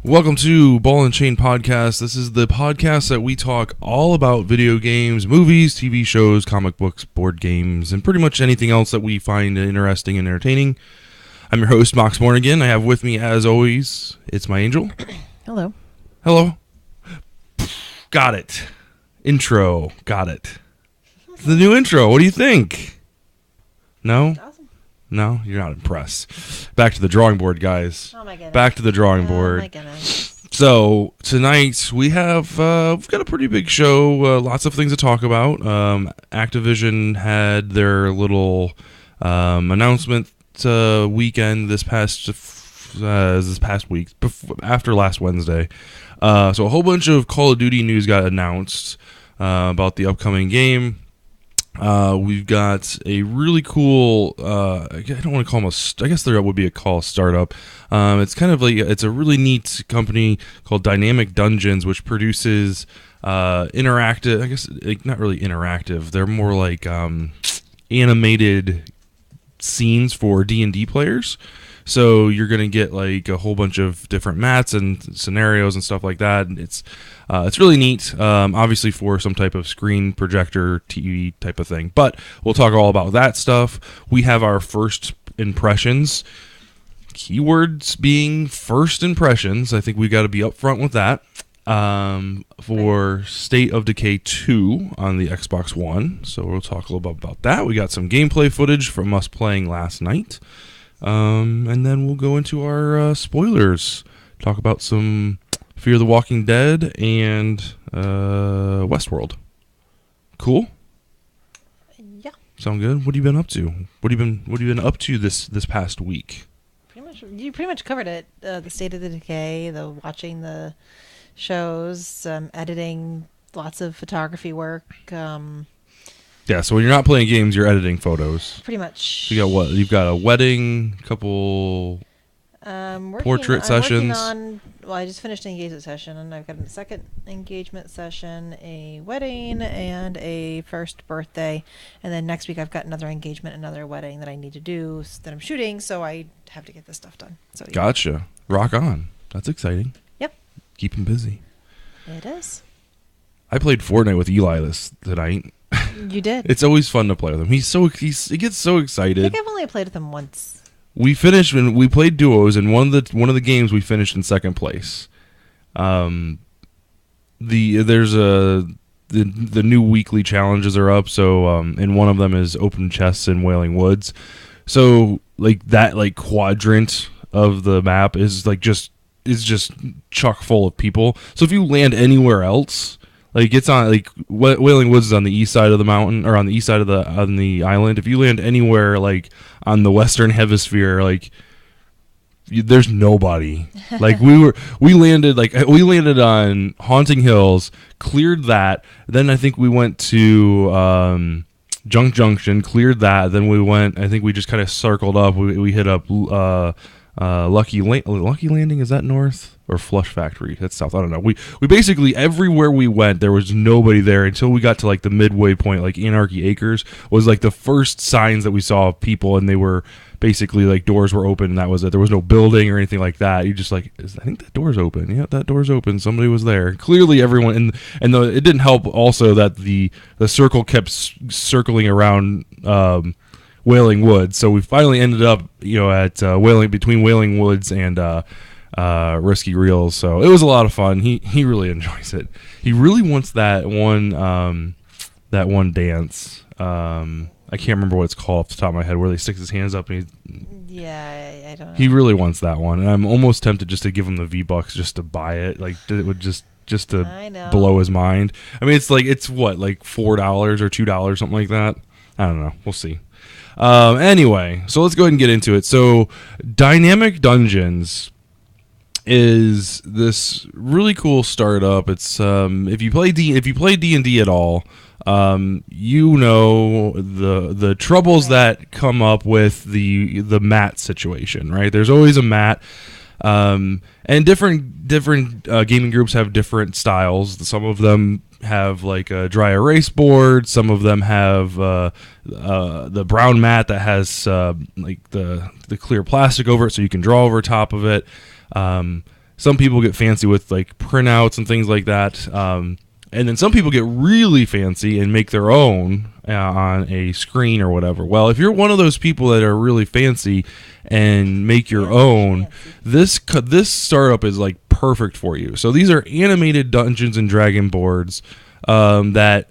Welcome to Ball and Chain Podcast. This is the podcast that we talk all about video games, movies, TV shows, comic books, board games, and pretty much anything else that we find interesting and entertaining. I'm your host, Mox Mornigan. I have with me, as always, it's my angel. Hello. Hello. Got it. Intro. Got it. It's the new intro. What do you think? No? Awesome. No? You're not impressed. Back to the drawing board, guys. Oh my goodness. Back to the drawing board. Oh my goodness. So tonight we have we've got a pretty big show. Lots of things to talk about. Activision had their little announcement weekend this past week after last Wednesday. So a whole bunch of Call of Duty news got announced about the upcoming game. We've got a really cool, I don't want to call them I guess there would be a call startup. It's kind of like, it's a really neat company called Dynamic Dungeons, which produces interactive, I guess, like, not really interactive. They're more like animated scenes for D&D players. So you're going to get like a whole bunch of different mats and scenarios and stuff like that. And it's really neat, obviously for some type of screen projector TV type of thing. But we'll talk all about that stuff. We have our first impressions. Keywords being first impressions. I think we got to be upfront with that. For State of Decay 2 on the Xbox One. So we'll talk a little bit about that. We got some gameplay footage from us playing last night. And then we'll go into our spoilers. Talk about some Fear the Walking Dead and Westworld. Cool? Yeah. Sound good? What have you been up to? What have you been up to this past week? You pretty much covered it. The State of the Decay, watching the shows, editing, lots of photography work. Yeah, so when you're not playing games, you're editing photos. Pretty much. You got what? You've got a wedding, couple portrait sessions. I just finished an engagement session, and I've got a second engagement session, a wedding, and a first birthday. And then next week I've got another engagement, another wedding that I need to do that I'm shooting, so I have to get this stuff done. So yeah. Gotcha. Rock on. That's exciting. Yep. Keep him busy. It is. I played Fortnite with Eli tonight. You did. It's always fun to play with him. He gets so excited. I think I've only played with him once. We finished when we played duos, and one of the games we finished in second place. There's the new weekly challenges are up. So and one of them is open chests in Wailing Woods. So like that quadrant of the map is just chock full of people. So if you land anywhere else. Like it's on Wailing Woods is on the east side of the mountain, or on the east side of the island. If you land anywhere like on the western hemisphere, there's nobody. Like we landed on Haunting Hills, cleared that. Then I think we went to Junk Junction, cleared that. Then we went. I think we just kind of circled up. We hit up Lucky Landing. Is that north? Or Flush Factory, that's south. I don't know. We basically, everywhere we went, there was nobody there until we got to like the midway point, like Anarchy Acres was like the first signs that we saw of people, and they were basically like doors were open, and that was it. There was no building or anything like that. You just I think that door's open. Yeah, that door's open. Somebody was there. Clearly, everyone and it didn't help also that the circle kept circling around Wailing Woods. So we finally ended up at between Wailing Woods and Risky Reels, so it was a lot of fun. He really enjoys it. He really wants that one dance. I can't remember what it's called off the top of my head, where he sticks his hands up and I don't know. He really wants that one, and I'm almost tempted just to give him the V-Bucks just to buy it. Like it would just to blow his mind. I mean, it's what, like $4 or $2, something like that. I don't know. We'll see. Anyway, so let's go ahead and get into it. So Dynamic Dungeons is this really cool startup. It's if you play D&D at all, you know the troubles that come up with the mat situation, right? There's always a mat, and different gaming groups have different styles. Some of them have like a dry erase board. Some of them have the brown mat that has like the clear plastic over it, so you can draw over top of it. Some people get fancy with like printouts and things like that. And then some people get really fancy and make their own on a screen or whatever. Well, if you're one of those people that are really fancy and make your own, this startup is like perfect for you. So these are animated Dungeons and Dragon boards that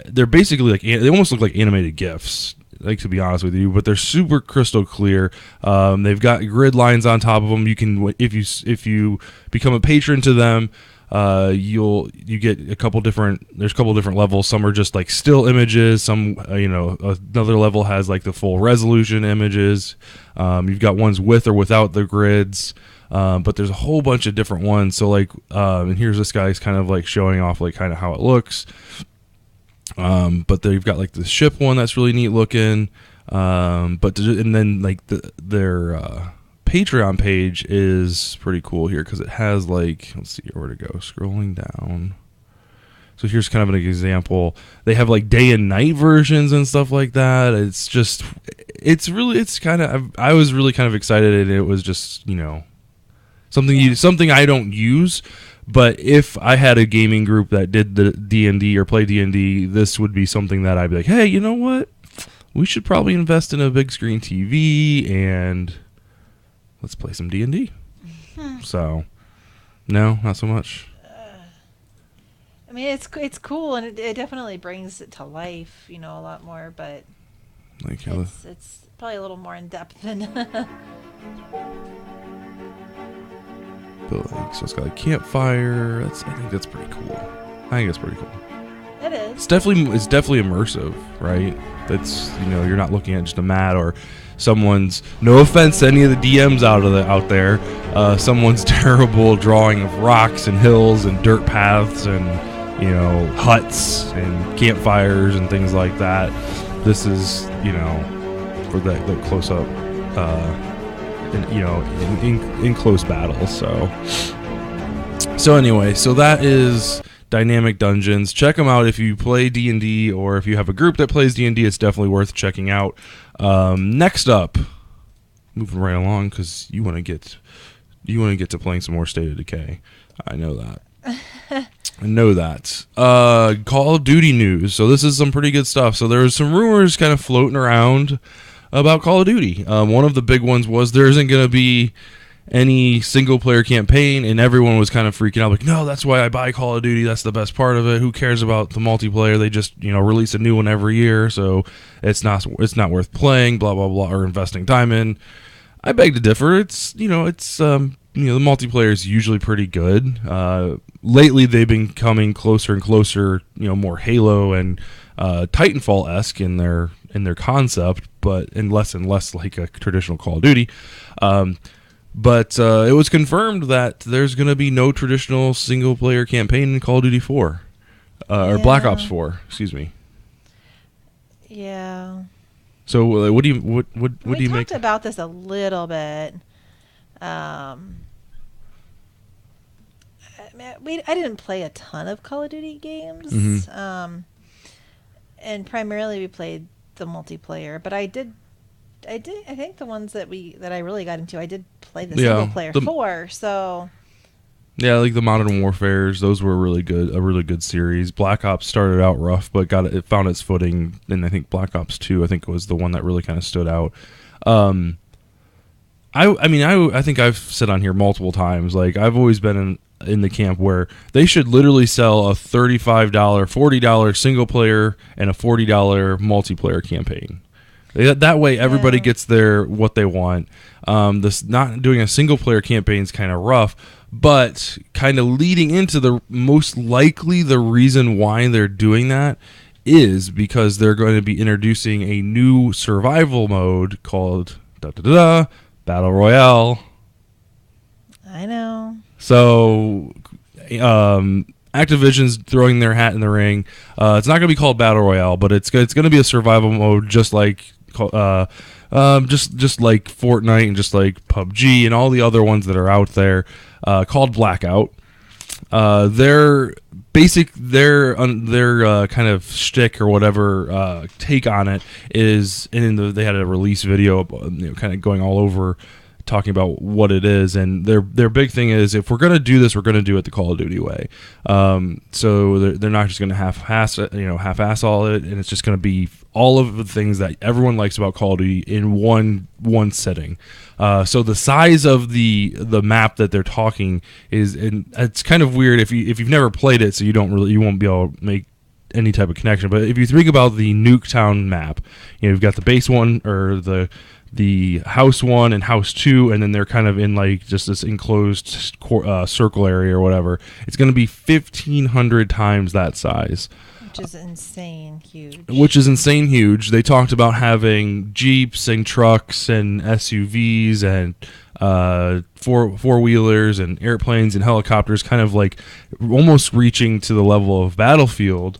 they're basically like, they almost look like animated GIFs. Like, to be honest with you, but they're super crystal clear. They've got grid lines on top of them. You can, if you become a patron to them, you get there's a couple different levels. Some are just like still images. Some another level has like the full resolution images. You've got ones with or without the grids. But there's a whole bunch of different ones. So like, and here's this guy's kind of like showing off like kind of how it looks. But they've got like the ship one that's really neat looking. And then like their Patreon page is pretty cool here because it has like, let's see where to go. Scrolling down. So here's kind of an example. They have like day and night versions and stuff like that. I was really kind of excited, and it was just, something I don't use. But if I had a gaming group that did the D&D or play D&D, this would be something that I'd be like, hey, you know what? We should probably invest in a big screen TV and let's play some D&D. So, no, not so much. I mean, it's cool, and it definitely brings it to life, a lot more, but like it's probably a little more in depth than... But like, so it's got like campfire. I think that's pretty cool. It is. It's definitely immersive, right? That's you're not looking at just a mat or someone's. No offense to any of the DMs out there. Someone's terrible drawing of rocks and hills and dirt paths and huts and campfires and things like that. This is for the close up. In close battles. So anyway, so that is Dynamic Dungeons. Check them out if you play D&D or if you have a group that plays D&D. It's definitely worth checking out. Next up, moving right along because you want to get to playing some more State of Decay. I know that. Call of Duty news. So this is some pretty good stuff. So there's some rumors kind of floating around about Call of Duty. One of the big ones was there isn't going to be any single player campaign, and everyone was kind of freaking out like, no, that's why I buy Call of Duty, that's the best part of it. Who cares about the multiplayer? They just release a new one every year, so it's not worth playing, blah blah blah, or investing time in. I beg to differ. It's the multiplayer is usually pretty good. Lately they've been coming closer and closer, more Halo and Titanfall-esque in their concept, but less and less like a traditional Call of Duty. But it was confirmed that there's going to be no traditional single-player campaign in Call of Duty 4. Or Black Ops 4, excuse me. Yeah. So what do you make? We talked about this a little bit. I didn't play a ton of Call of Duty games. Mm-hmm. And primarily we played the multiplayer, but I think the ones that I really got into, I did play the single player for. So yeah, like the Modern Warfares, those were a really good series. Black Ops started out rough, but it found its footing, and I think Black Ops 2 was the one that really kind of stood out. I think I've said on here multiple times, like I've always been in the camp where they should literally sell a $35, $40 single player and a $40 multiplayer campaign. That way everybody gets what they want. This not doing a single player campaign is kind of rough, but kind of leading into the reason why they're doing that is because they're going to be introducing a new survival mode called Battle Royale. I know. So, Activision's throwing their hat in the ring. It's not going to be called Battle Royale, but it's going to be a survival mode, just like Fortnite and just like PUBG and all the other ones that are out there, called Blackout. Their kind of shtick or whatever take on it is, and they had a release video, kind of going all over talking about what it is, and their big thing is, if we're going to do this, we're going to do it the Call of Duty way. So they're not just going to half-ass all it, and it's just going to be all of the things that everyone likes about Call of Duty in one setting. So the size of the map that they're talking is, and it's kind of weird if you've never played it, so you won't be able to make any type of connection. But if you think about the Nuketown map, you've got the base one, or the house 1 and house 2, and then they're kind of in like just this enclosed circle area or whatever. It's going to be 1,500 times that size. Which is insane huge. They talked about having Jeeps and trucks and SUVs and four-wheelers and airplanes and helicopters, kind of like almost reaching to the level of Battlefield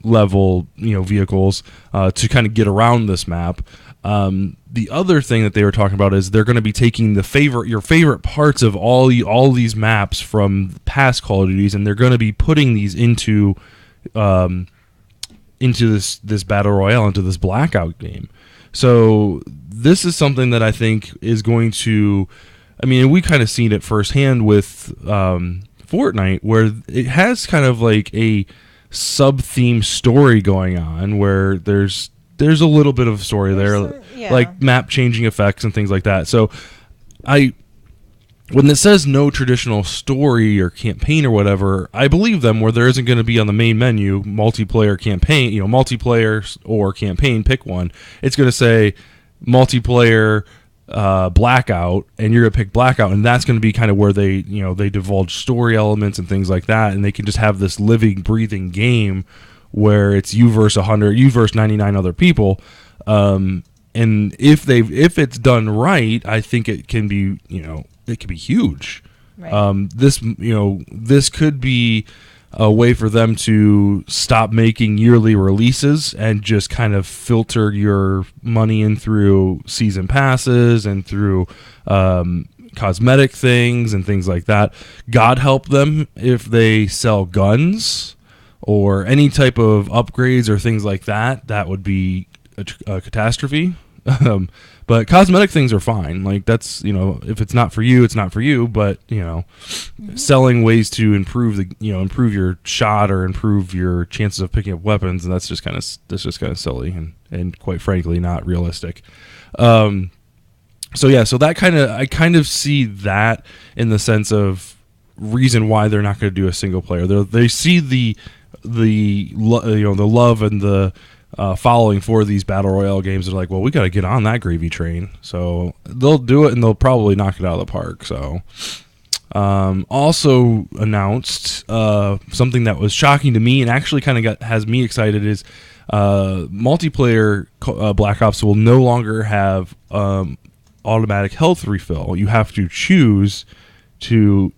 level, vehicles to kind of get around this map. The other thing that they were talking about is they're going to be taking your favorite parts of all these maps from past Call of Duties, and they're going to be putting these into this battle royale, into this Blackout game. So this is something that I think is going to, we kind of seen it firsthand with Fortnite, where it has kind of like a sub-theme story going on, where there's a little bit of story there, like map changing effects and things like that. So when it says no traditional story or campaign or whatever, I believe them, where there isn't going to be on the main menu multiplayer campaign, multiplayer or campaign, pick one. It's going to say multiplayer Blackout, and you're going to pick Blackout, and that's going to be kind of where they divulge story elements and things like that, and they can just have this living, breathing game where it's you versus 100, you versus 99 other people. And if it's done right, I think it can be, it could be huge. Right. This could be a way for them to stop making yearly releases and just kind of filter your money in through season passes and through cosmetic things and things like that. God help them if they sell guns or any type of upgrades or things like that. That would be a catastrophe. But cosmetic things are fine. Like, that's, if it's not for you, it's not for you. But, selling ways to improve improve your shot or improve your chances of picking up weapons, and that's just kind of silly and quite frankly not realistic. So that I kind of see that in the sense of reason why they're not going to do a single player. They see the love and the following for these battle royale games. They're like, well, we got to get on that gravy train. So they'll do it, and they'll probably knock it out of the park. So also announced something that was shocking to me and actually kind of has me excited is multiplayer Black Ops will no longer have automatic health refill. You have to choose to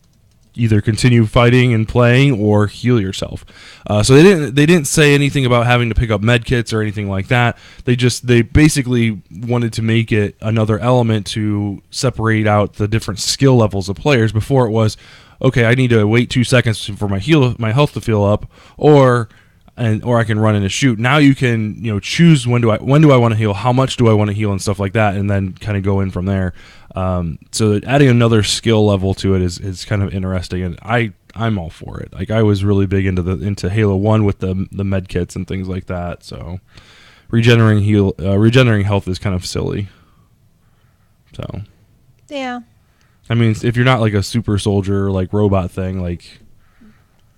either continue fighting and playing or heal yourself. So they didn't say anything about having to pick up med kits or anything like that. They basically wanted to make it another element to separate out the different skill levels of players. Before it was, okay, I need to wait 2 seconds for my health to fill up, or I can run in and shoot. Now you can choose when do I want to heal, how much do I want to heal, and stuff like that, and then kind of go in from there. So adding another skill level to it is kind of interesting, and I'm all for it. Like, I was really big into Halo 1 with the med kits and things like that. So regenerating health is kind of silly. So yeah, if you're not like a super soldier like robot thing, like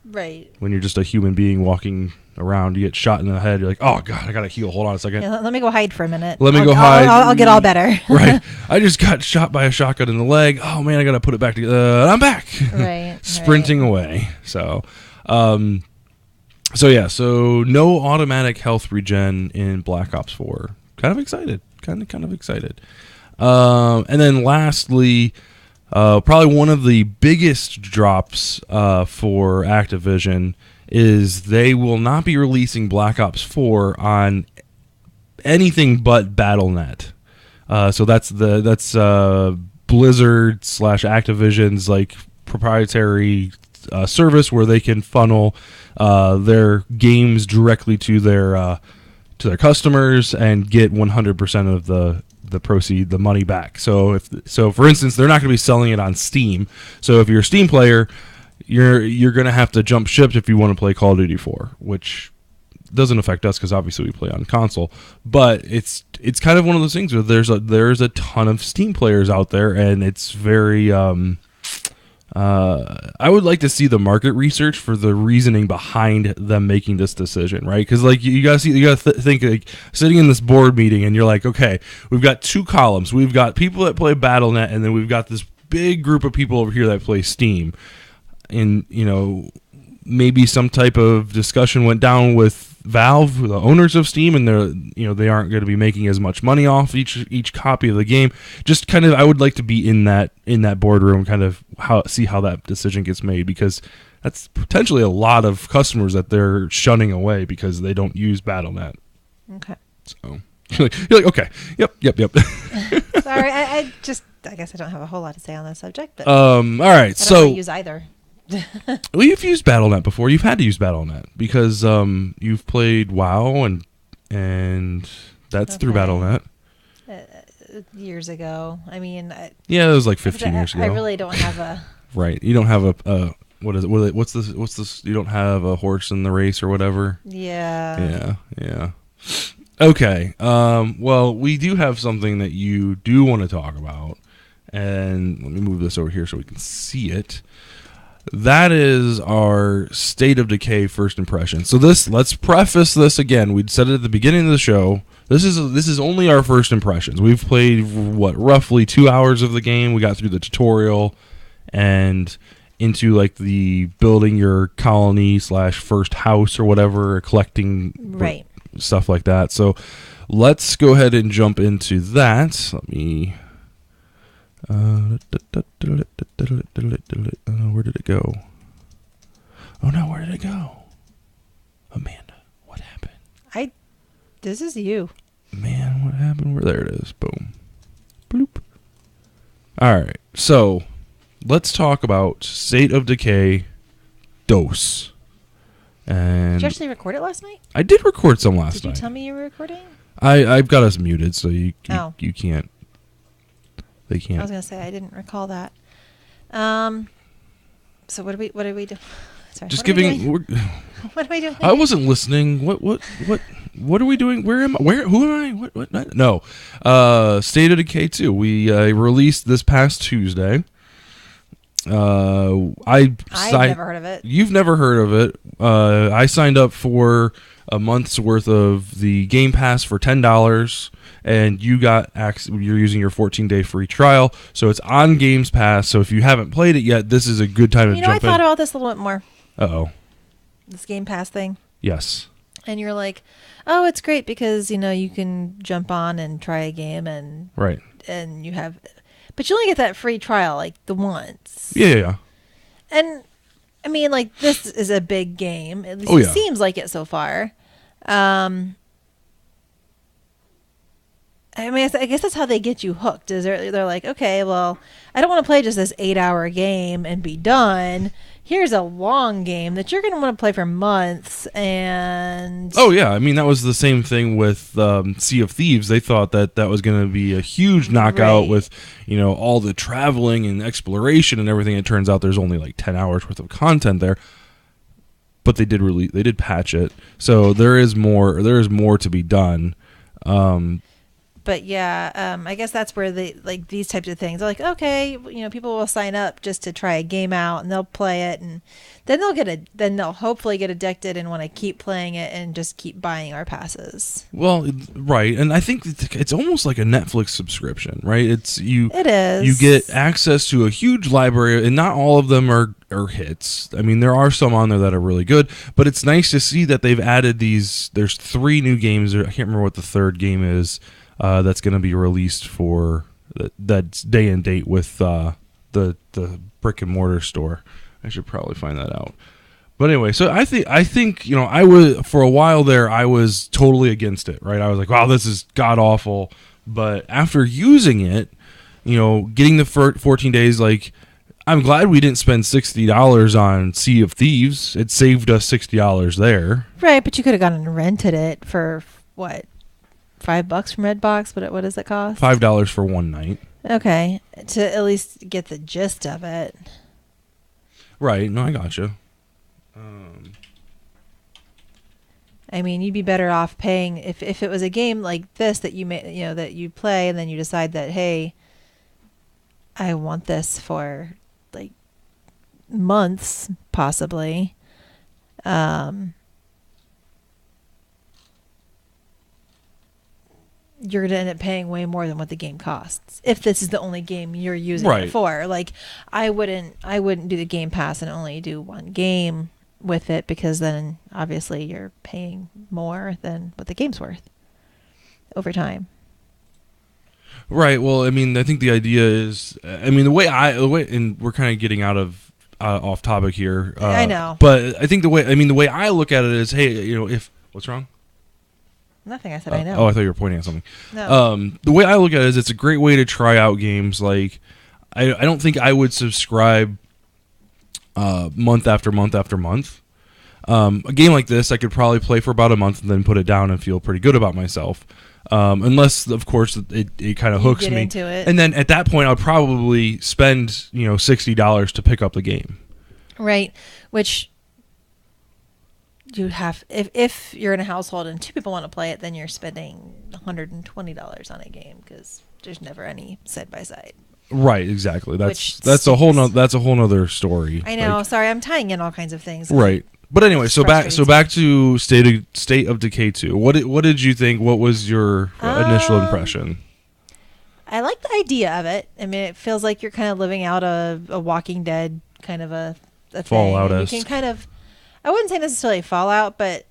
right, when you're just a human being walking around, you get shot in the head, you're like, oh god, I gotta heal, hold on a second, let me go hide for a minute, hide, I'll get all better. Right, I just got shot by a shotgun in the leg, oh man, I gotta put it back together, I'm back. Right. Sprinting away. So no automatic health regen in Black Ops 4. Kind of excited. And then lastly, probably one of the biggest drops for Activision is they will not be releasing Black Ops 4 on anything but Battle.net. So that's Blizzard / Activision's like proprietary service where they can funnel their games directly to their customers and get 100% of the money back. So for instance, they're not going to be selling it on Steam. So if you're a Steam player, you're going to have to jump ship if you want to play Call of Duty 4, which doesn't affect us because obviously we play on console. But it's kind of one of those things where there's a ton of Steam players out there, and it's very I would like to see the market research for the reasoning behind them making this decision, right? Because like you gotta think like sitting in this board meeting, and you're like, okay, we've got two columns. We've got people that play BattleNet, and then we've got this big group of people over here that play Steam. And maybe some type of discussion went down with Valve, the owners of Steam, and they aren't going to be making as much money off each copy of the game. Just kind of, I would like to be in that boardroom, kind of see how that decision gets made, because that's potentially a lot of customers that they're shunning away because they don't use BattleNet. Okay. So you're like okay, yep. Sorry, I guess I don't have a whole lot to say on that subject. But all right, I don't use either. Well, you've used BattleNet before. You've had to use BattleNet because you've played WoW and that's through BattleNet. Years ago. I mean, yeah, it was like 15 years ago. I really don't have a right. You don't have a what is it? What's this? You don't have a horse in the race or whatever. Yeah. Yeah. Okay. Well, we do have something that you do want to talk about, and let me move this over here so we can see it. That is our State of Decay first impression. So let's preface this again. We'd said it at the beginning of the show. This is only our first impressions. We've played roughly 2 hours of the game. We got through the tutorial and into like the building your colony / first house or whatever, collecting stuff like that. So let's go ahead and jump into that. Let me. Where did it go? Oh no, where did it go? Amanda, what happened? This is you. Man, what happened? There it is. Boom. Bloop. Alright, so let's talk about State of Decay DOS. And did you actually record it last night? I did record some last night. Did you tell me you were recording? I've got us muted, so you can't. They can't. I was gonna say I didn't recall that. So what do we do? Sorry. Just giving. What are we doing? I wasn't listening. What are we doing? Where am I? Who am I? What? No. State of Decay 2. We released this past Tuesday. I've never heard of it. You've never heard of it. I signed up for a month's worth of the Game Pass for $10, and you got you're using your 14-day free trial, so it's on Games Pass. So if you haven't played it yet, this is a good time to jump in. I thought about this a little bit more. This Game Pass thing. Yes. And you're like, oh, it's great because you can jump on and try a game and right, and you have. But you only get that free trial, like, the once. Yeah. And, I mean, like, this is a big game. At least it seems like it so far. I mean, I guess that's how they get you hooked. They're like, okay, well, I don't want to play just this 8-hour game and be done. Here's a long game that you're going to want to play for months. And oh yeah, I mean that was the same thing with Sea of Thieves. They thought that was going to be a huge knockout with all the traveling and exploration and everything. It turns out there's only like 10 hours worth of content there. But they did patch it, so there is more to be done. But yeah, I guess that's where these types of things. They're like, okay, people will sign up just to try a game out, and they'll play it, and then they'll hopefully get addicted and want to keep playing it and just keep buying our passes. Well, right, and I think it's almost like a Netflix subscription, right? It is. You get access to a huge library, and not all of them are hits. I mean, there are some on there that are really good, but it's nice to see that they've added these. There's 3 new games. I can't remember what the third game is. That's going to be released for that's day and date with the brick and mortar store. I should probably find that out. But anyway, so I think I was for a while there. I was totally against it. Right, I was like, wow, this is god awful. But after using it, getting the 14 days, like I'm glad we didn't spend $60 on Sea of Thieves. It saved us $60 there. Right, but you could have gone and rented it for what? $5 from Redbox. What does it cost? $5 for one night. Okay, to at least get the gist of it. Right. No, I gotcha. I mean, you'd be better off paying if it was a game like this that that you play and then you decide that, hey, I want this for like months possibly. You're gonna end up paying way more than what the game costs if this is the only game you're using it for. Like, I wouldn't do the Game Pass and only do one game with it, because then obviously you're paying more than what the game's worth over time. Right. Well, I mean, I think the idea is, I mean, the way and we're kind of getting out of off topic here. I know, but I think the way I look at it is, hey, if what's wrong? Nothing. I said I know. Oh, I thought you were pointing at something. No. The way I look at it is, it's a great way to try out games. Like, I don't think I would subscribe month after month after month. A game like this, I could probably play for about a month and then put it down and feel pretty good about myself. Unless, of course, it kind of hooks me. Into it. And then at that point, I'll probably spend $60 to pick up the game. Right, which you have if you're in a household and two people want to play it, then you're spending $120 on a game, because there's never any side by side. Right, exactly. That's a whole nother story. I know. Sorry, I'm tying in all kinds of things. Right. But anyway, so back to State of Decay 2. What did you think? What was your initial impression? I like the idea of it. I mean, it feels like you're kind of living out a Walking Dead kind of a thing. Fallout-esque. You can kind of, I wouldn't say necessarily Fallout, but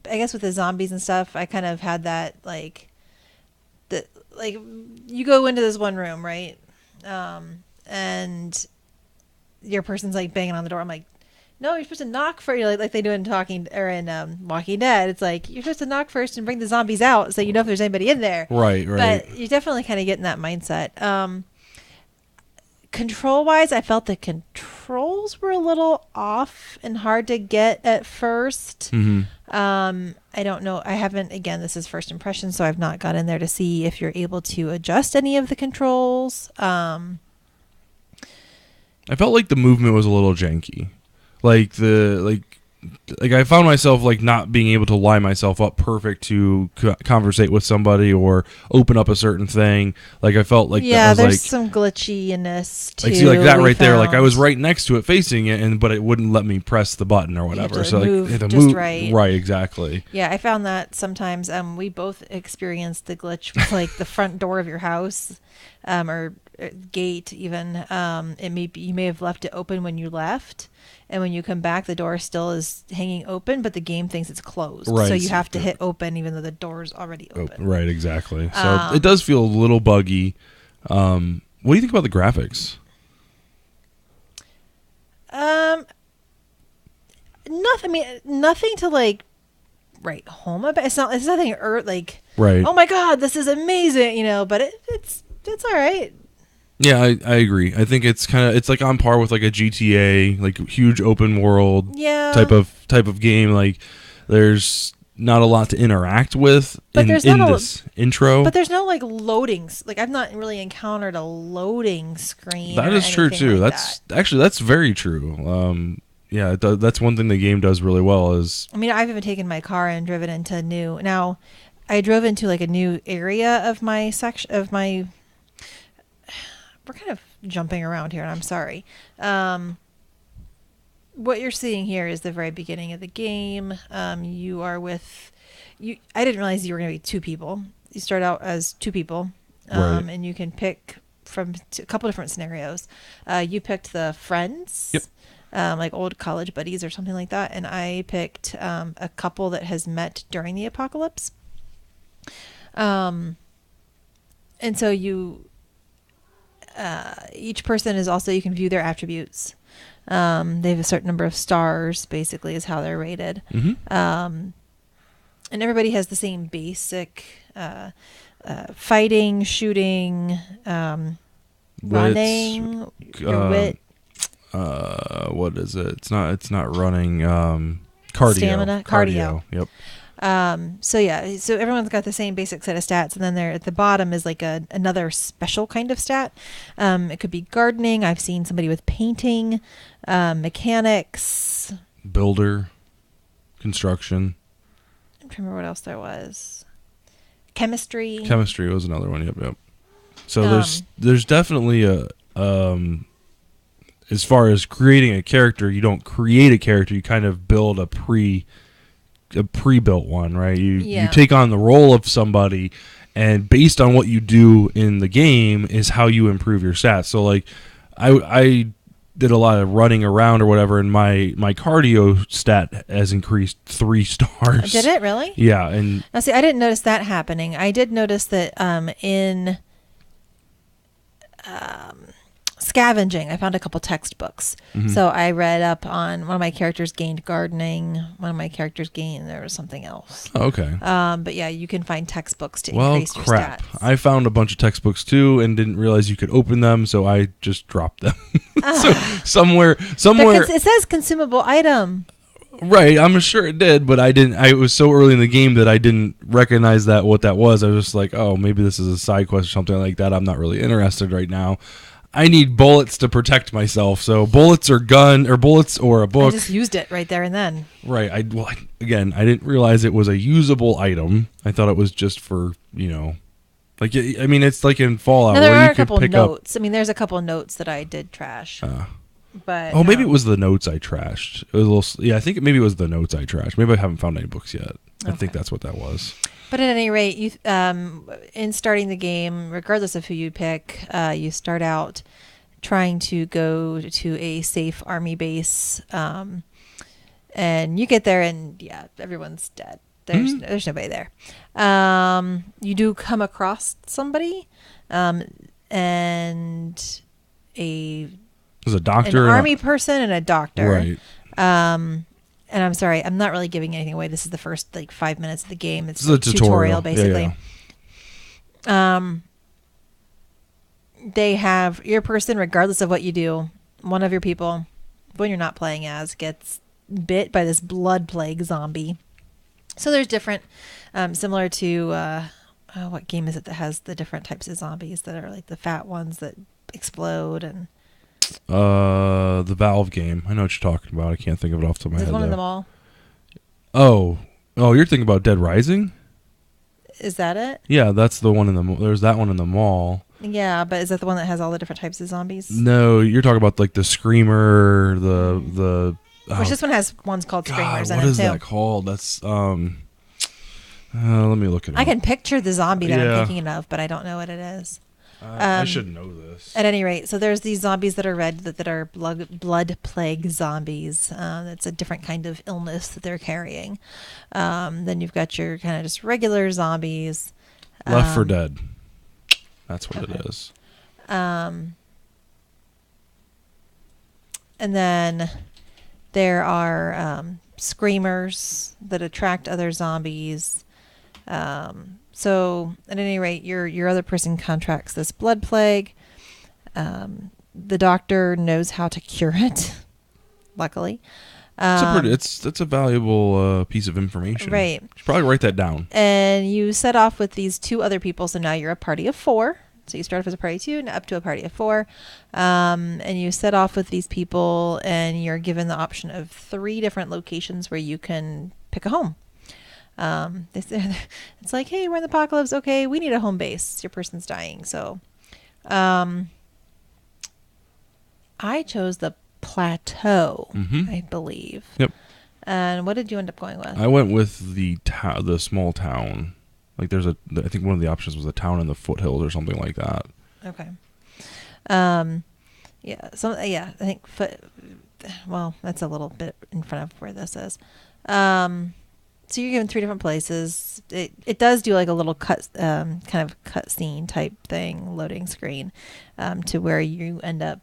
I guess with the zombies and stuff, I kind of had that like you go into this one room, right? And your person's like banging on the door. I'm like, no, you're supposed to knock first, like they do in Walking Dead. It's like, you're supposed to knock first and bring the zombies out so you know if there's anybody in there. Right. But you definitely kind of get in that mindset. Control-wise, I felt the controls were a little off and hard to get at first. Mm-hmm. I don't know. I haven't, again, this is first impression, so I've not got in there to see if you're able to adjust any of the controls. I felt like the movement was a little janky. Like I found myself like not being able to line myself up perfect to conversate with somebody or open up a certain thing. Like I felt like there's like some glitchiness too. Like see, like that right there. Like I was right next to it, facing it, but it wouldn't let me press the button or whatever. So move like just move right. Right, exactly. Yeah, I found that sometimes. We both experienced the glitch with like the front door of your house, or gate even. You may have left it open when you left. And when you come back, the door still is hanging open, but the game thinks it's closed. Right. So you have to hit open even though the door's already open. Right, exactly. So it does feel a little buggy. What do you think about the graphics? Nothing to like write home about. It's nothing like, right. Oh my God, this is amazing, but it's all right. Yeah, I agree. I think it's like on par with like a GTA, like huge open world type of game. Like there's not a lot to interact with in this intro. But there's no like loadings. Like I've not really encountered a loading screen. That is true too. That's very true. Yeah, that's one thing the game does really well is. I mean, I've even taken my car and driven into Now, I drove into like a new area of my section of my. We're kind of jumping around here, and I'm sorry. What you're seeing here is the very beginning of the game. You are with you. I didn't realize you were going to be two people. You start out as two people, right. And you can pick from a couple different scenarios. You picked the friends, yep. Like old college buddies or something like that, and I picked a couple that has met during the apocalypse. And so you. Each person is also, you can view their attributes. They have a certain number of stars, basically, is how they're rated. Mm-hmm. And everybody has the same basic fighting, shooting, running, your wit. What is it? It's not running. Cardio. Stamina, cardio. Yep. So yeah, so everyone's got the same basic set of stats, and then there at the bottom is like another special kind of stat. It could be gardening. I've seen somebody with painting, mechanics. Builder, construction. I'm trying to remember what else there was. Chemistry. Chemistry was another one. Yep. So there's definitely as far as creating a character, you don't create a character, you kind of build a pre-built one, right? You take on the role of somebody, and based on what you do in the game is how you improve your stats. So like I did a lot of running around or whatever, and my cardio stat has increased 3 stars. Did it really? Yeah. And now see, I didn't notice that happening. I did notice that in scavenging, I found a couple textbooks. So I read up on one of my characters gained gardening. One of my characters gained, there was something else. Oh, okay. But yeah, you can find textbooks to increase your stats. I found a bunch of textbooks too and didn't realize you could open them, so I just dropped them. So somewhere It says consumable item. Right, I'm sure it did, but it was so early in the game that I didn't recognize what that was. I was just like, oh, maybe this is a side quest or something like that. I'm not really interested right now. I need bullets to protect myself. So bullets or bullets or a book. I just used it right there and then. Right. I didn't realize it was a usable item. I thought it was just for, like, I mean, it's like in Fallout. Now, there where are you a couple could pick notes. I mean, there's a couple notes that I did trash. But maybe it was the notes I trashed. It was a little, yeah, I think maybe it was the notes I trashed. Maybe I haven't found any books yet. I think that's what that was. But at any rate, you in starting the game, regardless of who you pick, you start out trying to go to a safe army base, and you get there, and yeah, everyone's dead. There's nobody there. You do come across somebody, and there's a doctor, an army person, and a doctor. Right. And I'm sorry, I'm not really giving anything away. This is the first 5 minutes of the game. It's a tutorial basically. Yeah. They have your person, regardless of what you do. One of your people, when you're not playing as, gets bit by this blood plague zombie. So there's different, similar to what game is it that has the different types of zombies that are like the fat ones that explode and. The Valve game. I know what you're talking about. I can't think of it off the top of my head. There's one in the mall. Oh, you're thinking about Dead Rising? Is that it? Yeah, that's the one in the. There's that one in the mall. Yeah, but is that the one that has all the different types of zombies? No, you're talking about like the Screamer, the. Which this one has ones called Screamers in it too. What is that called? That's let me look at it. I can picture the zombie that I'm thinking of, but I don't know what it is. I should know this. At any rate, so there's these zombies that are red that are blood plague zombies. That's a different kind of illness that they're carrying. Then you've got your kind of just regular zombies. Left 4 Dead. That's what it is. And then there are screamers that attract other zombies. So at any rate, your other person contracts this blood plague. The doctor knows how to cure it. Luckily, it's a valuable piece of information. Right. You should probably write that down. And you set off with these 2 other people. So now you're a party of 4. So you start off as a party of 2 and up to a party of 4. And you set off with these people, and you're given the option of 3 different locations where you can pick a home. It's like, hey, we're in the apocalypse. Okay, we need a home base. Your person's dying. So I chose the plateau, I believe. Yep. And what did you end up going with? I went with the small town. Like I think one of the options was a town in the foothills or something like that. Okay. I think that's a little bit in front of where this is. So you're given 3 different places. It does do like a little kind of cutscene type thing, loading screen, to where you end up.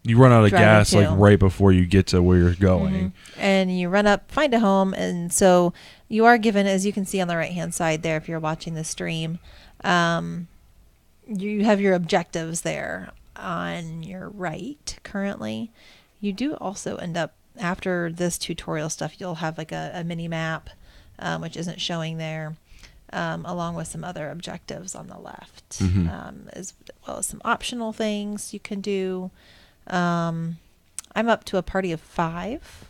You run out of gas like right before you get to where you're going. And you run up, find a home, and so you are given, as you can see on the right-hand side there, if you're watching the stream, you have your objectives there on your right currently. You do also end up, after this tutorial stuff, you'll have like a mini map which isn't showing there, along with some other objectives on the left, as well as some optional things you can do. I'm up to a party of 5.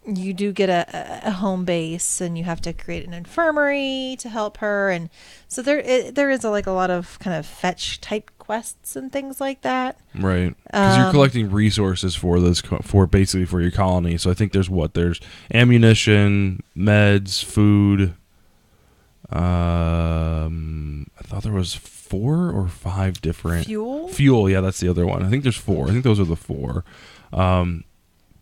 You do get a home base, and you have to create an infirmary to help her, and so there is a lot of kind of fetch type quests and things like that. Right, because you're collecting resources for this basically for your colony. So I think there's ammunition, meds, food. I thought there was 4 or 5 different fuel. Yeah, that's the other one. I think there's 4. I think those are the 4.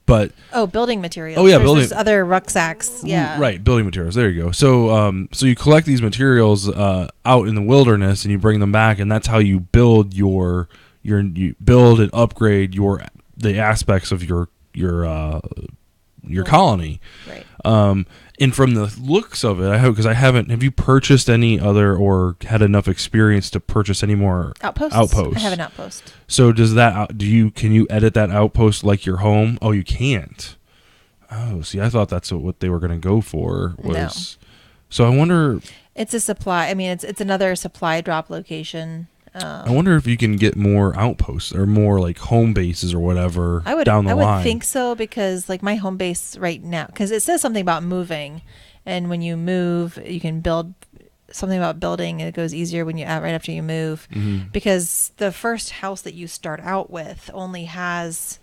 But building materials. Oh yeah, there's other rucksacks. Yeah, right. Building materials. There you go. So so you collect these materials out in the wilderness, and you bring them back, and that's how you build you build and upgrade the aspects of your colony. Right. And from the looks of it, have you purchased any other or had enough experience to purchase any more outposts? I have an outpost. So can you edit that outpost like your home? Oh, you can't. Oh, see, I thought that's what they were going to go for was. No. So I wonder. It's a supply. I mean, it's another supply drop location. I wonder if you can get more outposts or more like home bases or whatever down the line. I would think so, because like my home base right now, because it says something about moving, and when you move, you can build something about building. It goes easier when right after you move, because the first house that you start out with only has,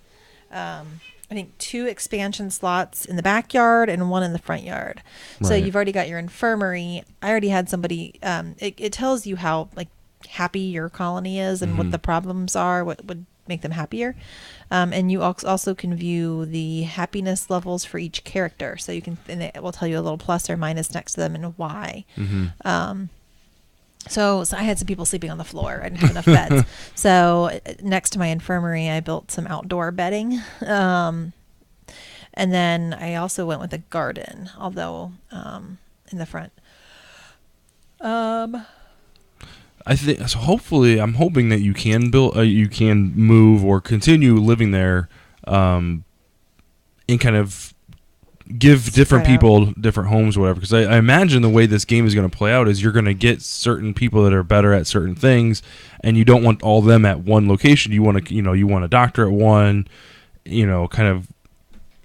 I think 2 expansion slots in the backyard and 1 in the front yard. Right. So you've already got your infirmary. I already had somebody. It tells you how happy your colony is and what the problems are, what would make them happier, and you also can view the happiness levels for each character, so you can, and it will tell you a little plus or minus next to them and why. So I had some people sleeping on the floor. I didn't have enough beds. So next to my infirmary, I built some outdoor bedding, and then I also went with a garden, although in the front. I think so. Hopefully, I'm hoping that you can you can move or continue living there, and kind of give different people different homes or whatever. Because I imagine the way this game is going to play out is you're going to get certain people that are better at certain things, and you don't want all of them at one location. You want a doctor at one, kind of.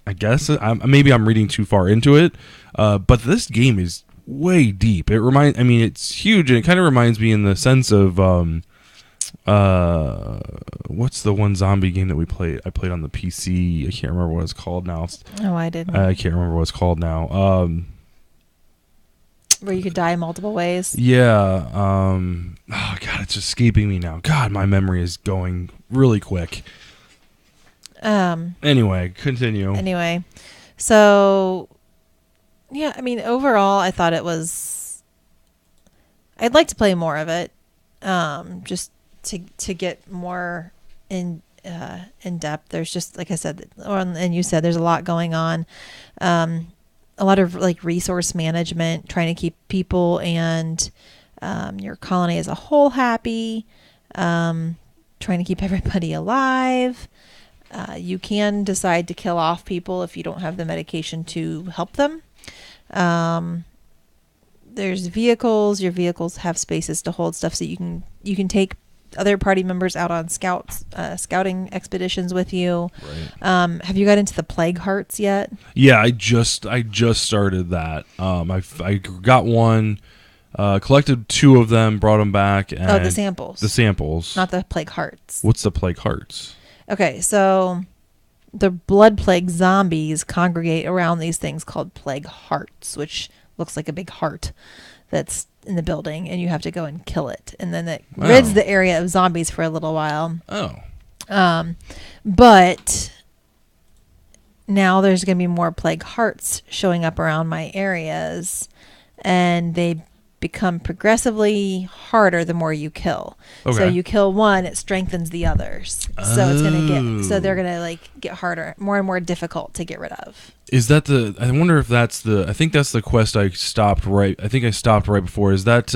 I guess maybe I'm reading too far into it, but this game is way deep. It's huge, and it kind of reminds me in the sense of what's the one zombie game that we played? I played on the PC. I can't remember what it's called now. Oh, I didn't. I can't remember what it's called now. Where you could die multiple ways. Yeah. Oh God, it's escaping me now. God, my memory is going really quick. Anyway, continue. Anyway, so. Yeah, I mean, overall, I thought I'd like to play more of it, just to get more in depth. There's just, like I said, and you said, there's a lot going on, a lot of like resource management, trying to keep people and your colony as a whole happy, trying to keep everybody alive. You can decide to kill off people if you don't have the medication to help them. There's vehicles. Your vehicles have spaces to hold stuff, so you can take other party members out on scouting expeditions with you. Right. Have you got into the plague hearts yet? Yeah, I just started that. I got one, collected 2 of them, brought them back. And the samples. The samples, not the plague hearts. What's the plague hearts? Okay, so the blood plague zombies congregate around these things called plague hearts, which looks like a big heart that's in the building, and you have to go and kill it. And then it rids the area of zombies for a little while. But now there's going to be more plague hearts showing up around my areas, and they become progressively harder the more you kill. Okay. So you kill one, it strengthens the others. So it's they're gonna get harder, more and more difficult to get rid of. Is that I wonder if that's I think that's the quest I stopped right before. Is that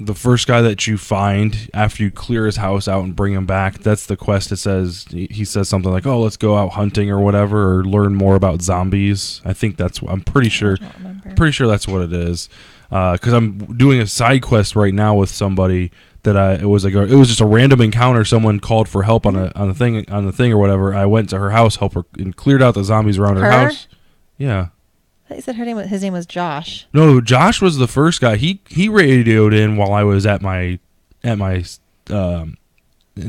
the first guy that you find after you clear his house out and bring him back, that's the quest. It says he says something like, "Oh, let's go out hunting or whatever, or learn more about zombies." I think that's. I'm pretty sure. Pretty sure that's what it is. Because I'm doing a side quest right now with somebody that it was just a random encounter. Someone called for help on the thing or whatever. I went to her house, helped her, and cleared out the zombies around her house. Yeah. I said his name was Josh. No, Josh was the first guy. He radioed in while I was at my in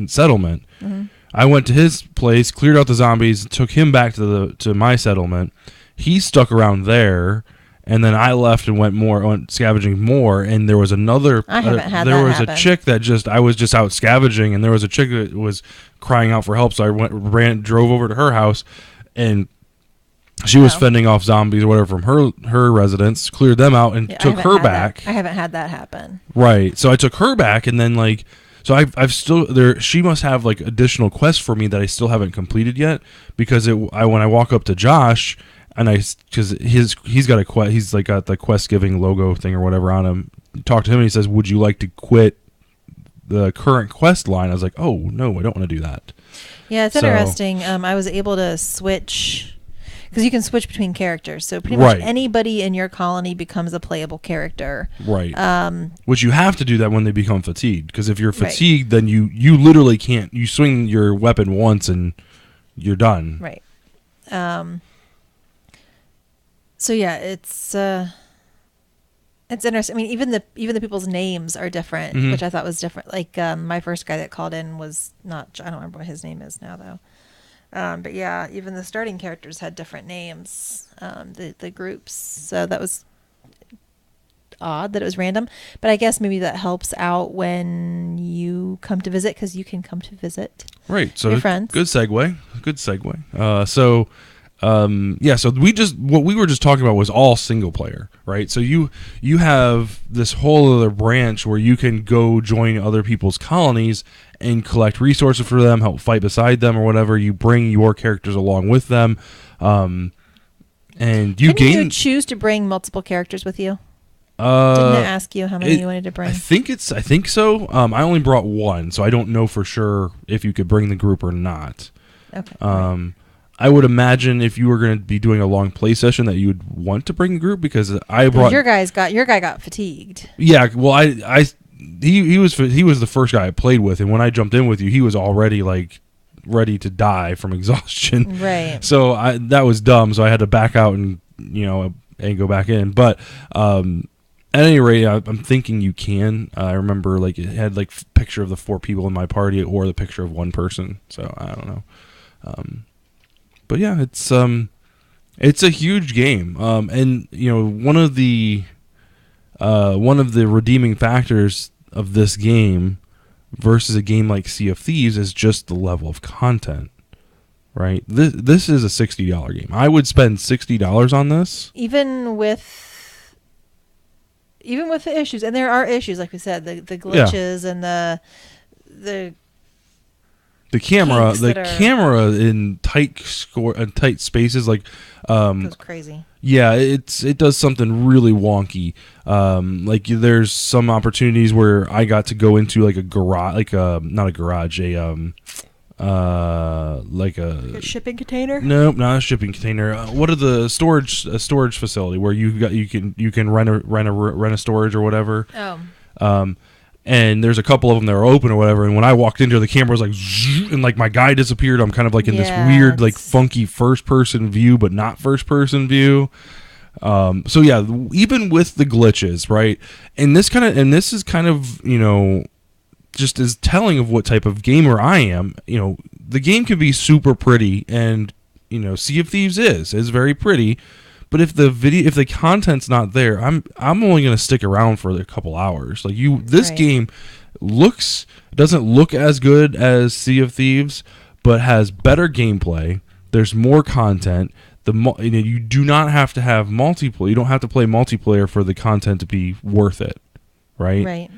settlement. Mm-hmm. I went to his place, cleared out the zombies, took him back to my settlement. He stuck around there, and then I left and went scavenging more. And there was another. I haven't had there that was happen. A chick that I was just out scavenging, and there was a chick that was crying out for help. So I drove over to her house, and she was fending off zombies or whatever from her residence, cleared them out, and took her back. I haven't had that happen. Right. So I took her back, and then so I've still there. She must have additional quests for me that I still haven't completed yet, because when I walk up to Josh and because he's got a quest, he's got the quest giving logo thing or whatever on him. Talk to him, and he says, "Would you like to quit the current quest line?" I was like, "Oh no, I don't want to do that." Yeah, it's interesting. I was able to switch. Because you can switch between characters, so pretty much anybody in your colony becomes a playable character. Right. Which you have to do that when they become fatigued, because if you're fatigued, then you literally can't. You swing your weapon once and you're done. Right. So yeah, it's interesting. I mean, even the people's names are different, mm-hmm. which I thought was different. Like my first guy that called in was not. I don't remember what his name is now though. But yeah, even the starting characters had different names, the groups. So that was odd that it was random. But I guess maybe that helps out when you come to visit, because you can come to visit your friends. Good segue. So what we were just talking about was all single player, right? So you have this whole other branch where you can go join other people's colonies and collect resources for them, help fight beside them or whatever. You bring your characters along with them, and you Can you choose to bring multiple characters with you? Didn't it ask you how many you wanted to bring? I think so. I only brought one, so I don't know for sure if you could bring the group or not. Okay. I would imagine if you were going to be doing a long play session that you would want to bring a group, because I brought your guy got fatigued. Yeah, well, he was the first guy I played with, and when I jumped in with you, he was already ready to die from exhaustion. Right. So that was dumb. So I had to back out and go back in. But at any rate, I'm thinking you can. I remember it had picture of the 4 people in my party or the picture of one person. So I don't know. But yeah, it's a huge game. And one of the redeeming factors of this game versus a game like Sea of Thieves is just the level of content, right? This is a $60 game. I would spend $60 on this, even with the issues, and there are issues, like we said, the glitches and the camera in tight spaces goes crazy. Yeah, it does something really wonky. There's some opportunities where I got to go into a garage, not a garage, a shipping container. Nope, not a shipping container. What are the storage facility where you can rent a storage or whatever. Oh. And there's a couple of them that are open or whatever. And when I walked into, the camera was and my guy disappeared. I'm kind of in this weird, funky first person view, but not first person view. So yeah, even with the glitches, right? And this is kind of, just as telling of what type of gamer I am. The game can be super pretty, and Sea of Thieves is very pretty. But if the content's not there, I'm only going to stick around for a couple hours. This game doesn't look as good as Sea of Thieves, but has better gameplay. There's more content. You do not have to have multiplayer. You don't have to play multiplayer for the content to be worth it, right? Right.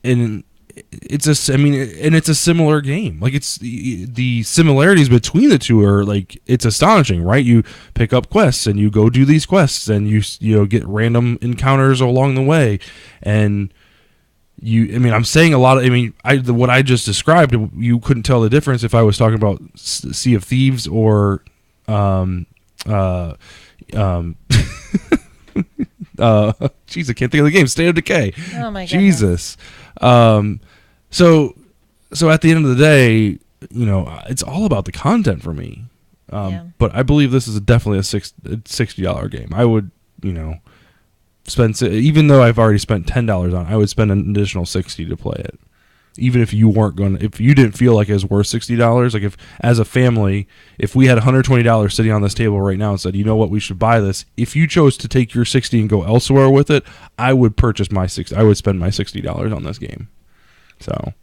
And it's a similar game. It's the similarities between the two are it's astonishing, right? You pick up quests and you go do these quests, and you get random encounters along the way, and I'm saying a lot of. What I just described, you couldn't tell the difference if I was talking about Sea of Thieves or, jeez, I can't think of the game. State of Decay. Oh my goodness. Jesus. So at the end of the day, it's all about the content for me. But I believe this is definitely a $60 game. I would, spend, even though I've already spent $10 on it, I would spend an additional $60 to play it. Even if you if you didn't feel like it was worth $60, like if as a family, if we had $120 sitting on this table right now and said, you know what, we should buy this. If you chose to take your $60 and go elsewhere with it, I would purchase I would spend my $60 on this game. So,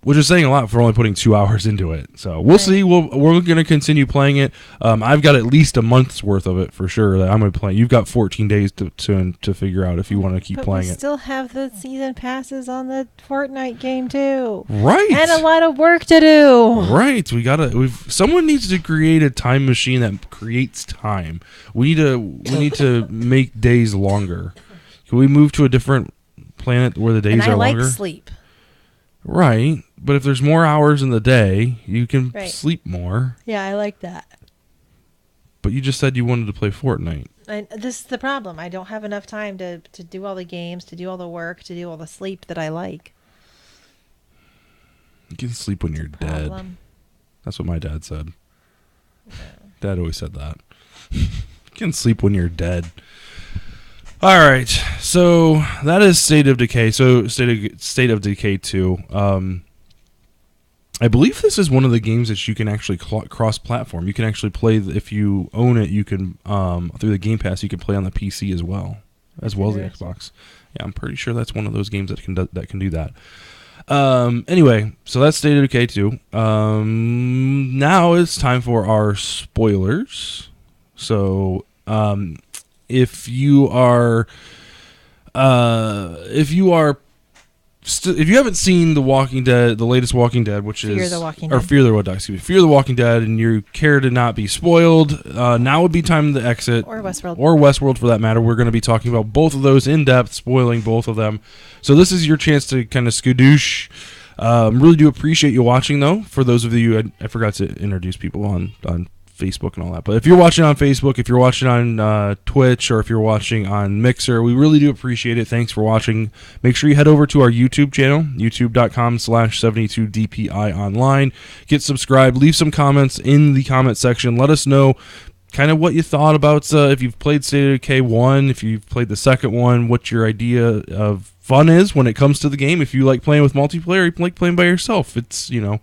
which is saying a lot for only putting 2 hours into it. So we'll see. We're going to continue playing it. I've got at least a month's worth of it for sure that I'm going to play. You've got 14 days to figure out if you want to keep playing it. We still have the season passes on the Fortnite game too. Right. And a lot of work to do. Right. Someone needs to create a time machine that creates time. We need to make days longer. Can we move to a different planet where the days are longer? I like sleep. Right, but if there's more hours in the day, you can sleep more. Yeah, I like that. But you just said you wanted to play Fortnite. This is the problem. I don't have enough time to do all the games, to do all the work, to do all the sleep that I like. You can sleep when you're dead. That's what my dad said. Yeah. Dad always said that. You can sleep when you're dead. All right, so that is State of Decay. So State of Decay 2. I believe this is one of the games that you can actually cross-platform. You can actually play if you own it. You can through the Game Pass. You can play on the PC as well as the Xbox. Yeah, I'm pretty sure that's one of those games that can do that. Anyway, so that's State of Decay 2. Now it's time for our spoilers. So. If you haven't seen The Walking Dead, the latest Walking Dead, which is Fear the Walking Dead, Fear the Walking Dead, and you care to not be spoiled, now would be time to exit. Or Westworld for that matter. We're going to be talking about both of those in depth, spoiling both of them. So this is your chance to kind of skadoosh. Really do appreciate you watching, though. For those of you, I forgot to introduce people on Facebook and all that, but if you're watching on Facebook, if you're watching on Twitch, or if you're watching on Mixer, we really do appreciate it. Thanks for watching. Make sure you head over to our YouTube channel, youtube.com/72DPI online. Get subscribed, leave some comments in the comment section. Let us know kind of what you thought about if you've played State of Decay 1, if you've played the second one, what your idea of fun is when it comes to the game. If you like playing with multiplayer, you like playing by yourself. It's, the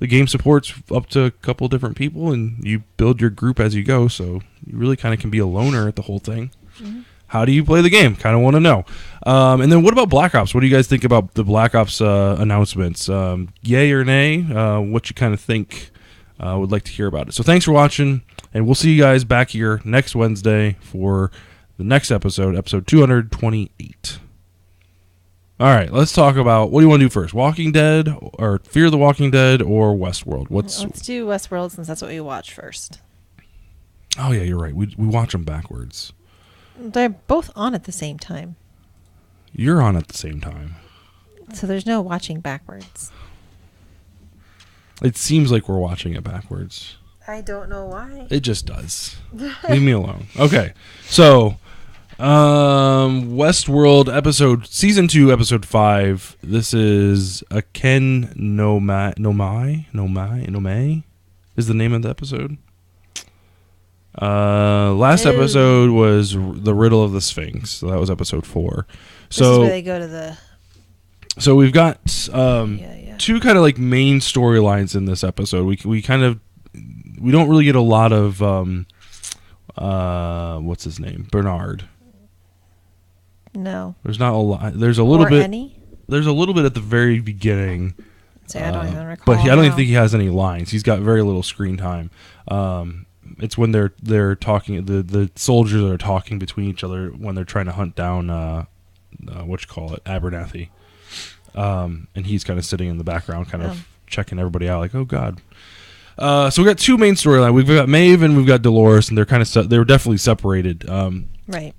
game supports up to a couple different people, and you build your group as you go, so you really kind of can be a loner at the whole thing. Mm-hmm. How do you play the game? Kind of want to know. And then what about Black Ops? What do you guys think about the Black Ops announcements? Yay or nay? What you kind of think? Would like to hear about it. So thanks for watching, and we'll see you guys back here next Wednesday for the next episode 228. All right, let's talk about, what do you want to do first? Walking Dead, or Fear the Walking Dead, or Westworld? Let's do Westworld, since that's what we watch first. Oh, yeah, you're right. We watch them backwards. They're both on at the same time. You're on at the same time. So there's no watching backwards. It seems like we're watching it backwards. I don't know why. It just does. Leave me alone. Okay, so... Westworld season 2, episode 5. This is a Ken Nomai is the name of the episode. Last episode was the Riddle of the Sphinx. So that was episode 4. This is where they go to the. So we've got two kind of like main storylines in this episode. We don't really get a lot of what's his name, Bernard. No. There's not a lot. There's a little bit. Any? There's a little bit at the very beginning. So I don't even recall. But I don't even think he has any lines. He's got very little screen time. It's when they're talking. The soldiers are talking between each other when they're trying to hunt down Abernathy. And he's kind of sitting in the background, kind of checking everybody out, like, oh god. So we got two main storylines. We've got Maeve and we've got Dolores, and they're kind of they were definitely separated. Right.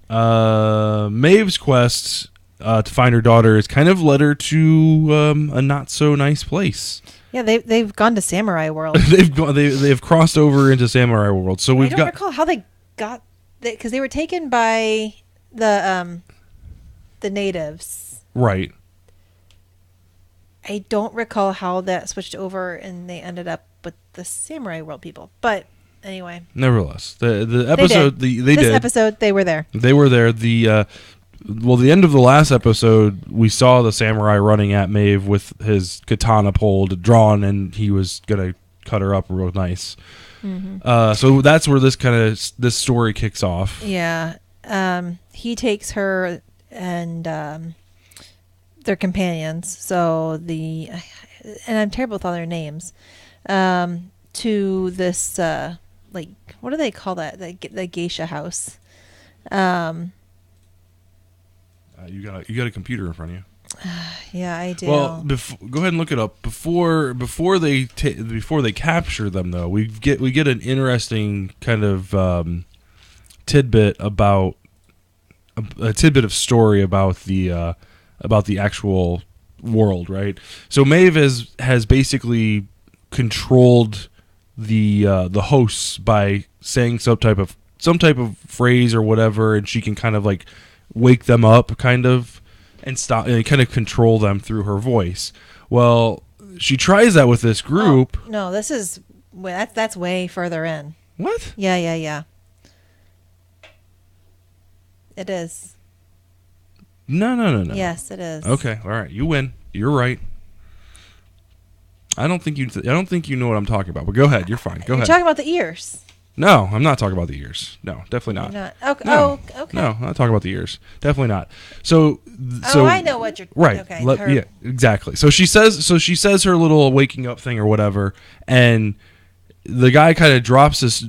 Maeve's quest to find her daughter has kind of led her to a not so nice place. Yeah, they've gone to Samurai World. they've crossed over into Samurai World. So I don't recall how they got, because they were taken by the natives. Right. I don't recall how that switched over and they ended up with the Samurai World people. But anyway. Nevertheless, the episode they this did. episode they were there. They were there. The end of the last episode, we saw the samurai running at Maeve with his katana pulled, drawn, and he was gonna cut her up real nice. Mm-hmm. So that's where this story kicks off. Yeah. He takes her and their companions. So and I'm terrible with all their names. To this what do they call that? The geisha house. You got a computer in front of you. Yeah, I do. Well, go ahead and look it up. Before they capture them, though, we get an interesting kind of tidbit about a tidbit of story about the actual world, right? So Maeve has basically controlled the hosts by saying some type of phrase or whatever, and she can kind of like wake them up, kind of, and stop and kind of control them through her voice. Well, she tries that with this group. Oh, no, that's way further in. What? Yeah. It is. No. Yes, it is. Okay, all right, you win. You're right. I don't think you know what I'm talking about. But go ahead. You're fine. Go ahead. You're talking about the ears. No, I'm not talking about the ears. No, definitely not. You're not. Okay. No, okay. No, I'm not talking about the ears. Definitely not. So I know what you're. Right. Okay. Yeah, exactly. So she says her little waking up thing or whatever, and the guy kind of drops his,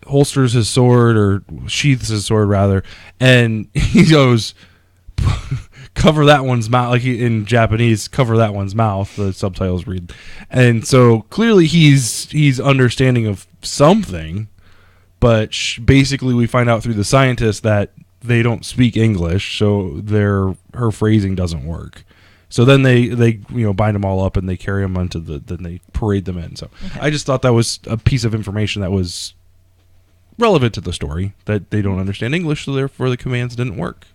holsters his sword, or sheaths his sword rather, and he goes, cover that one's mouth, like in Japanese, cover that one's mouth, the subtitles read. And so clearly he's understanding of something, but basically we find out through the scientists that they don't speak English, so her phrasing doesn't work. So then they bind them all up and they carry them onto then they parade them in. So okay. I just thought that was a piece of information that was relevant to the story, that they don't understand English, so therefore the commands didn't work.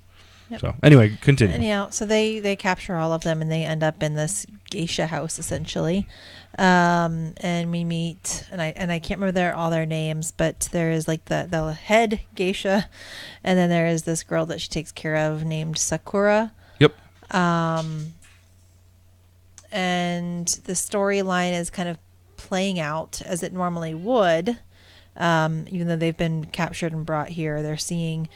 Yep. So anyway, continue. Anyhow, so they capture all of them and they end up in this geisha house essentially, and we meet and I can't remember all their names, but there is like the head geisha, and then there is this girl that she takes care of named Sakura. Yep. And the storyline is kind of playing out as it normally would, even though they've been captured and brought here. They're seeing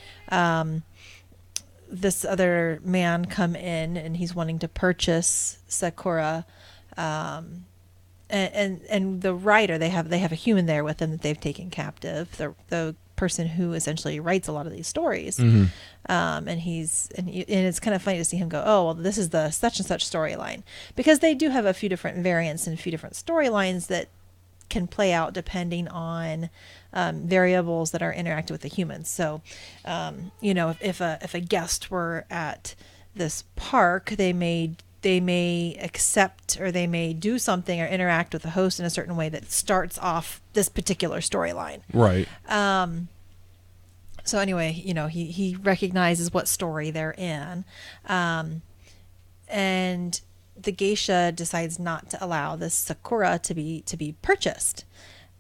this other man come in and he's wanting to purchase Sakura, and the writer, they have a human there with them that they've taken captive, the person who essentially writes a lot of these stories. Mm-hmm. And it's kind of funny to see him go, oh well, this is the such and such storyline, because they do have a few different variants and a few different storylines that can play out depending on variables that are interacting with the humans. So, if a guest were at this park, they may accept, or they may do something or interact with the host in a certain way that starts off this particular storyline. Right. So anyway, he recognizes what story they're in, and the geisha decides not to allow this Sakura to be purchased,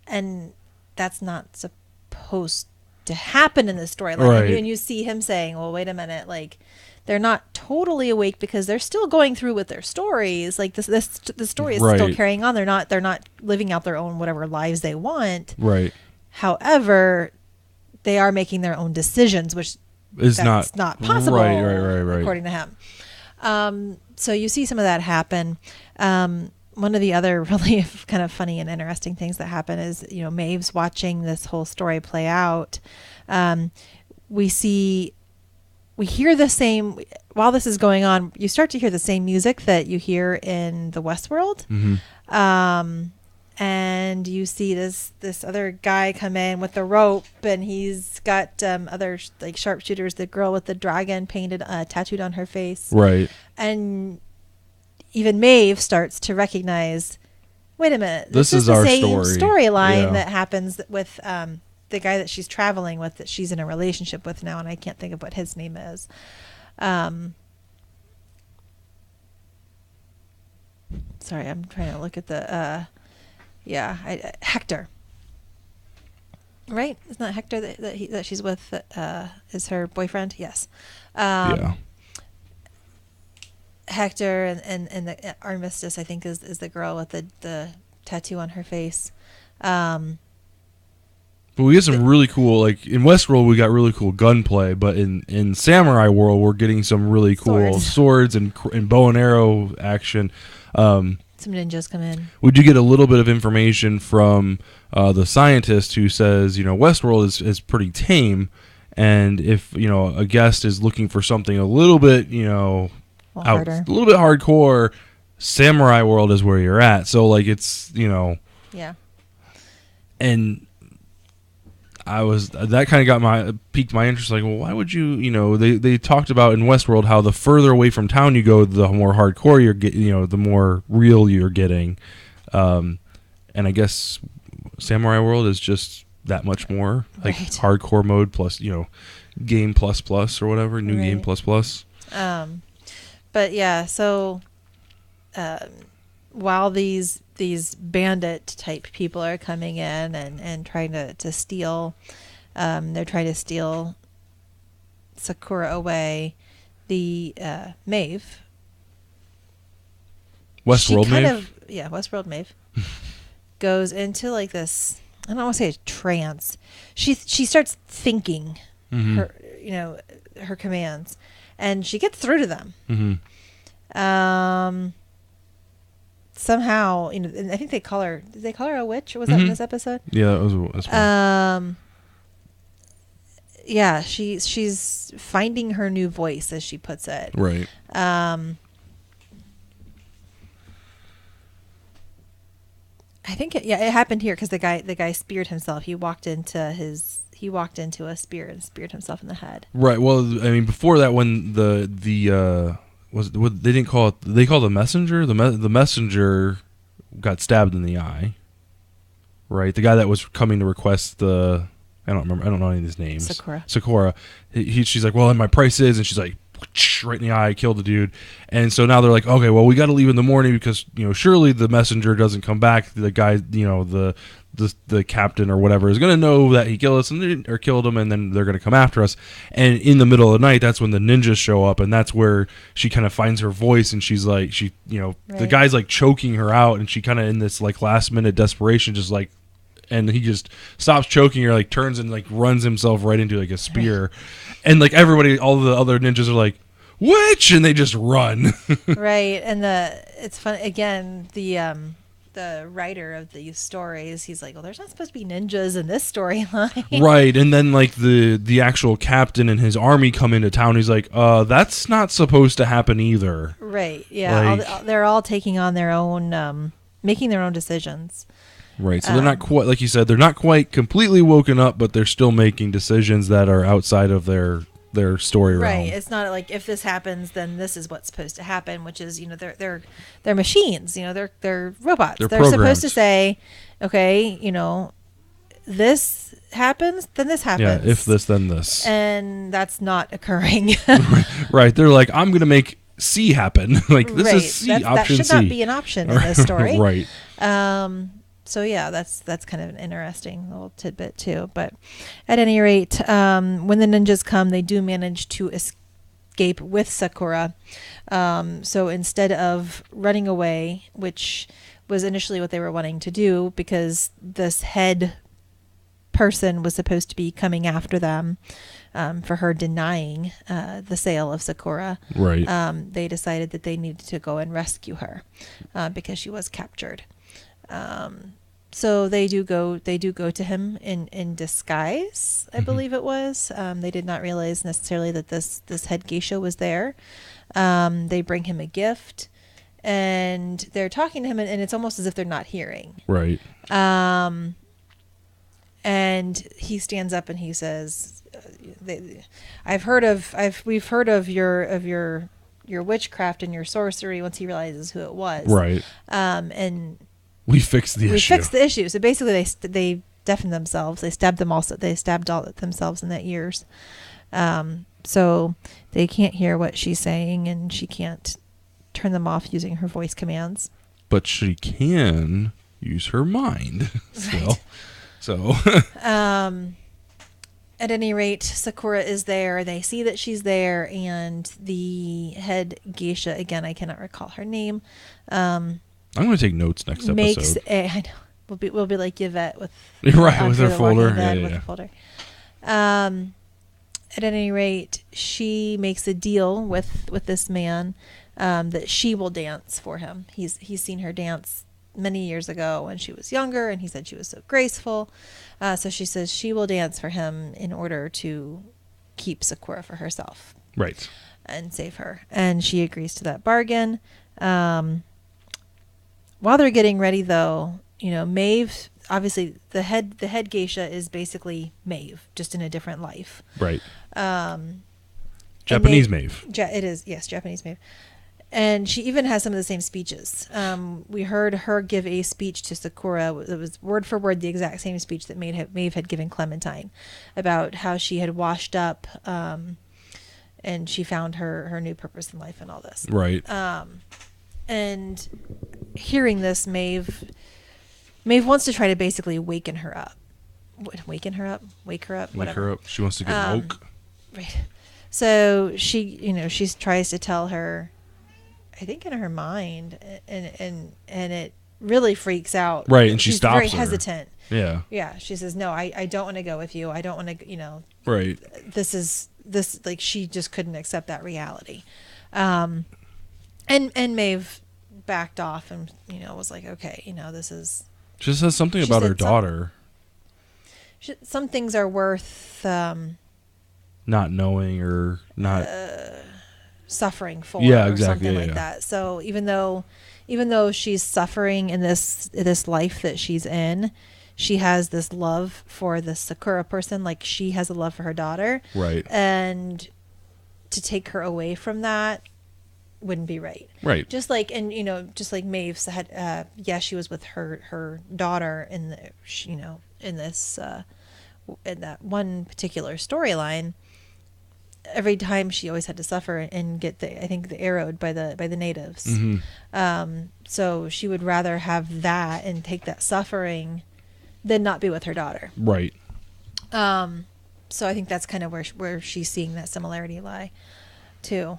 and that's not supposed to happen in this storyline. Right. And you see him saying, well, wait a minute, like, they're not totally awake because they're still going through with their stories. Like the story is still carrying on. They're not living out their own whatever lives they want. Right. However, they are making their own decisions, which is not possible. Right. According to him. So you see some of that happen. One of the other really kind of funny and interesting things that happen is, Maeve's watching this whole story play out. We hear the same, while this is going on, you start to hear the same music that you hear in the Westworld. Mm-hmm. and you see this other guy come in with the rope, and he's got other like sharpshooters. The girl with the dragon painted tattooed on her face, Right. and even Maeve starts to recognize, wait a minute, This is the our same storyline Yeah. that happens with the guy that she's traveling with, that she's in a relationship with now, and I can't think of what his name is. Sorry, I'm trying to look at the Hector. Right? It's not Hector that she's with is her boyfriend? Yes. Yeah. Hector and the Armistice, I think, is the girl with the tattoo on her face. But we get some really cool, like in Westworld, we got really cool gunplay, but in Samurai World, we're getting some really cool swords and bow and arrow action. Some ninjas come in. We do get a little bit of information from the scientist who says, Westworld is pretty tame, and if a guest is looking for something a little bit, a little bit hardcore, Samurai World is where you're at. So like it's yeah, and that kind of piqued my interest. Like, well, why would you? They talked about in Westworld how the further away from town you go, the more hardcore you're getting. The more real you're getting. And I guess Samurai World is just that much more like hardcore mode plus game plus or whatever, new game plus. But yeah, so while these bandit type people are coming in and trying to steal, they're trying to steal Sakura away. The Maeve, Westworld Maeve, Westworld Maeve goes into like this. I don't want to say a trance. She starts thinking her her commands, and she gets through to them. Mm-hmm. Somehow, and I think did they call her a witch? Was that in this episode? Yeah, that was yeah, she's finding her new voice, as she puts it. Right. I think it happened here because the guy speared himself. He walked into a spear and speared himself in the head. Right. Well, I mean, before that, when they didn't call it, they called the messenger. The messenger got stabbed in the eye. Right. The guy that was coming to request I don't remember. I don't know any of these names. Sakura. She's like, well, and my price is, and she's like, right in the eye, killed the dude. And so now they're like, okay, well, we got to leave in the morning because surely the messenger doesn't come back. The guy, the captain or whatever is going to know that he killed us or killed him, and then they're going to come after us. And in the middle of the night, that's when the ninjas show up, and that's where she kind of finds her voice, and she's like, the guy's like choking her out, and she kind of in this like last minute desperation, just like, and he just stops choking her, like turns and like runs himself right into like a spear, and like everybody, all the other ninjas are like, witch, and they just run. Right. And it's fun again, the writer of these stories, he's like, well, there's not supposed to be ninjas in this storyline. Right. And then like the actual captain and his army come into town. He's like, that's not supposed to happen either. Right. Yeah. They're all taking on their own, making their own decisions. Right. So they're not quite, like you said, they're not quite completely woken up, but they're still making decisions that are outside of their story realm. Right. It's not like if this happens, then this is what's supposed to happen, which is, they're machines, they're robots. They're supposed to say, okay, this happens, then this happens. Yeah, if this, then this. And that's not occurring. Right. They're like, I'm going to make C happen. Like, this is C, option that should C. not be an option in this story. Right. So yeah, that's kind of an interesting little tidbit too. But at any rate, when the ninjas come, they do manage to escape with Sakura. So instead of running away, which was initially what they were wanting to do, because this head person was supposed to be coming after them for her denying the sale of Sakura. Right. They decided that they needed to go and rescue her because she was captured. So they do go to him in disguise, I believe it was. They did not realize necessarily that this head geisha was there. They bring him a gift, and they're talking to him, and it's almost as if they're not hearing. Right. And he stands up and he says, we've heard of your witchcraft and your sorcery," once he realizes who it was. Right. And we fixed the issue. We fixed the issue. So basically they deafened themselves. They stabbed themselves in their ears. So they can't hear what she's saying, and she can't turn them off using her voice commands. But she can use her mind still. Right. So at any rate, Sakura is there. They see that she's there, and the head geisha, again, I cannot recall her name. I'm going to take notes next episode. I know. We'll be like Yvette with right with her folder. The folder. At any rate, she makes a deal with this man that she will dance for him. He's seen her dance many years ago when she was younger, and he said she was so graceful. So she says she will dance for him in order to keep Sakura for herself. Right. And save her. And she agrees to that bargain. While they're getting ready, though, Maeve, obviously the head geisha is basically Maeve, just in a different life. Right. Japanese Maeve. It is, yes, Japanese Maeve. And she even has some of the same speeches. We heard her give a speech to Sakura. It was word for word the exact same speech that Maeve had given Clementine, about how she had washed up and she found her new purpose in life and all this. Right. And hearing this, Maeve wants to try to basically wake her up. Wake her up. Whatever. She wants to get woke. Right. So she tries to tell her, I think in her mind, and it really freaks out. Right, and she's stops very her. hesitant. Yeah. Yeah, she says, "No, I don't want to go with you. I don't want to, Right. This like she just couldn't accept that reality. And Maeve backed off and was like, "Okay, this is." She says something about her daughter. Some things are worth not knowing or not suffering for, yeah, or exactly, something like that. So even though she's suffering in this life that she's in, she has this love for this Sakura person, like she has a love for her daughter. Right. And to take her away from that wouldn't be right. Right. Just like Maeve said, she was with her daughter in that one particular storyline. Every time she always had to suffer and get the arrowed by the natives. Mm-hmm. So she would rather have that and take that suffering than not be with her daughter. Right. So I think that's kind of where she's seeing that similarity lie too.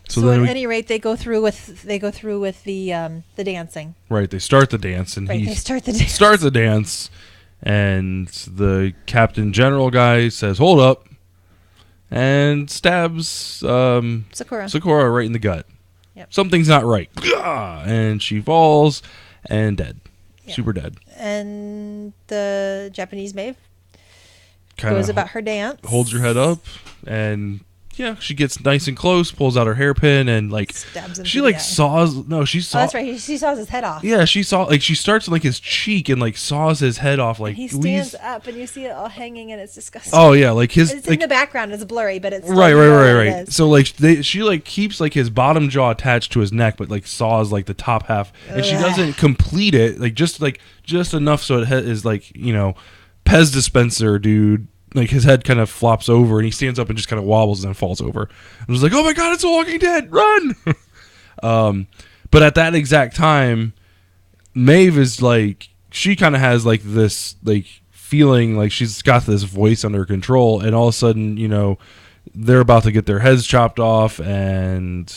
So at any rate, they go through with the dancing. Right. They start the dance, and they start the dance. Starts the dance, and the Captain General guy says, "Hold up," and stabs Sakura right in the gut. Yep. Something's not right, and she falls and dead, super dead. And the Japanese Maeve goes about her dance, holds her head up, and. Yeah, she gets nice and close, pulls out her hairpin, and stabs him. She saws. No, she saws. Oh, that's right. She saws his head off. Yeah, she starts his cheek and saws his head off. He stands up, and you see it all hanging, and it's disgusting. Oh yeah, his. It's in the background. It's blurry, but it's right. So she keeps his bottom jaw attached to his neck, but saws the top half, and she doesn't complete it. Just enough so it is Pez dispenser, dude. His head kind of flops over, and he stands up and just kind of wobbles and then falls over. I was like, "Oh my god, it's a Walking Dead! Run!" But at that exact time, Maeve is she kind of has this feeling she's got this voice under control, and all of a sudden, they're about to get their heads chopped off, and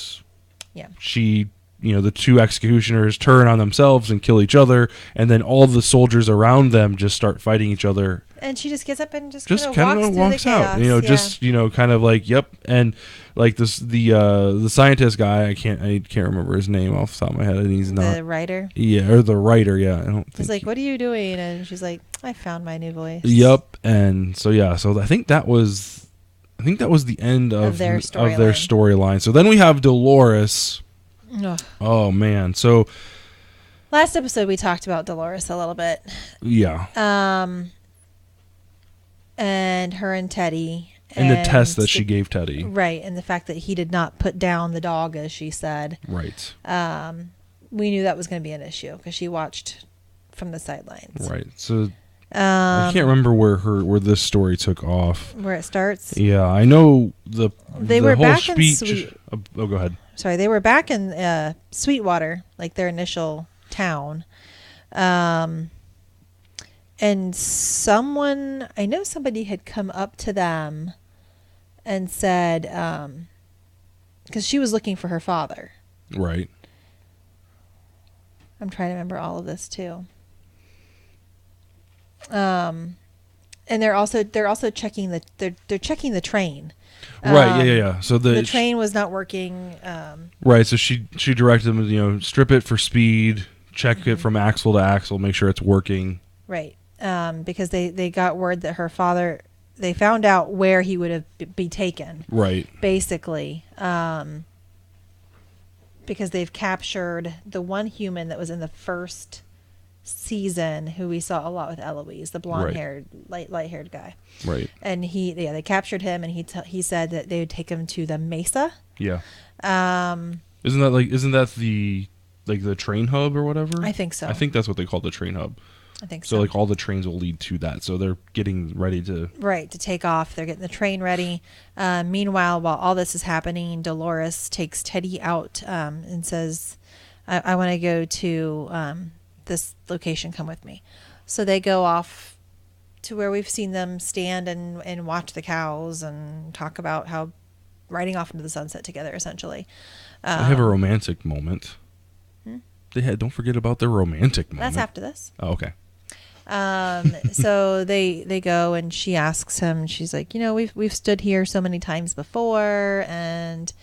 she. The two executioners turn on themselves and kill each other, and then all the soldiers around them just start fighting each other. And she just gets up and just kind of walks out. Kind of yep. And this the scientist guy, I can't remember his name off the top of my head, and he's not the writer. Yeah, or the writer. Yeah, I don't. He's what are you doing? And she's like, I found my new voice. Yep. And so I think that was the end of their storyline. So then we have Dolores. Ugh. Oh man. So Last episode we talked about Dolores a little bit. yeah. And her and Teddy. And the test that she gave Teddy. Right, and the fact that he did not put down the dog, as she said. Right. We knew that was going to be an issue because she watched from the sidelines. Right. So I can't remember where this story took off. Where it starts? Yeah, I know the were whole back speech. in Oh, go ahead. Sorry, they were back in Sweetwater, like their initial town. And I know somebody had come up to them and said, because she was looking for her father. Right. I'm trying to remember all of this too. And they're also checking they're checking the train. Right. Yeah. So the train was not working. Right. So she directed them, strip it for speed, check it from axle to axle, make sure it's working. Right. Because they got word that her father, they found out where he would have be taken. Right. Basically. Because they've captured the one human that was in the first season who we saw a lot with Eloise, the blonde-haired, light-haired guy. Right. And they captured him, and he said that they would take him to the Mesa. Yeah. Isn't that the train hub or whatever? I think so. I think that's what they call the train hub. I think so. So like all the trains will lead to that. So they're getting ready to take off. They're getting the train ready. Meanwhile, while all this is happening, Dolores takes Teddy out and says, I want to go to this location. Come with me. So they go off to where we've seen them stand and watch the cows and talk about how riding off into the sunset together, essentially. they have a romantic moment. Don't forget about their romantic moment. That's after this. Oh, okay. So they go and she asks him, she's like, we've stood here so many times before. And,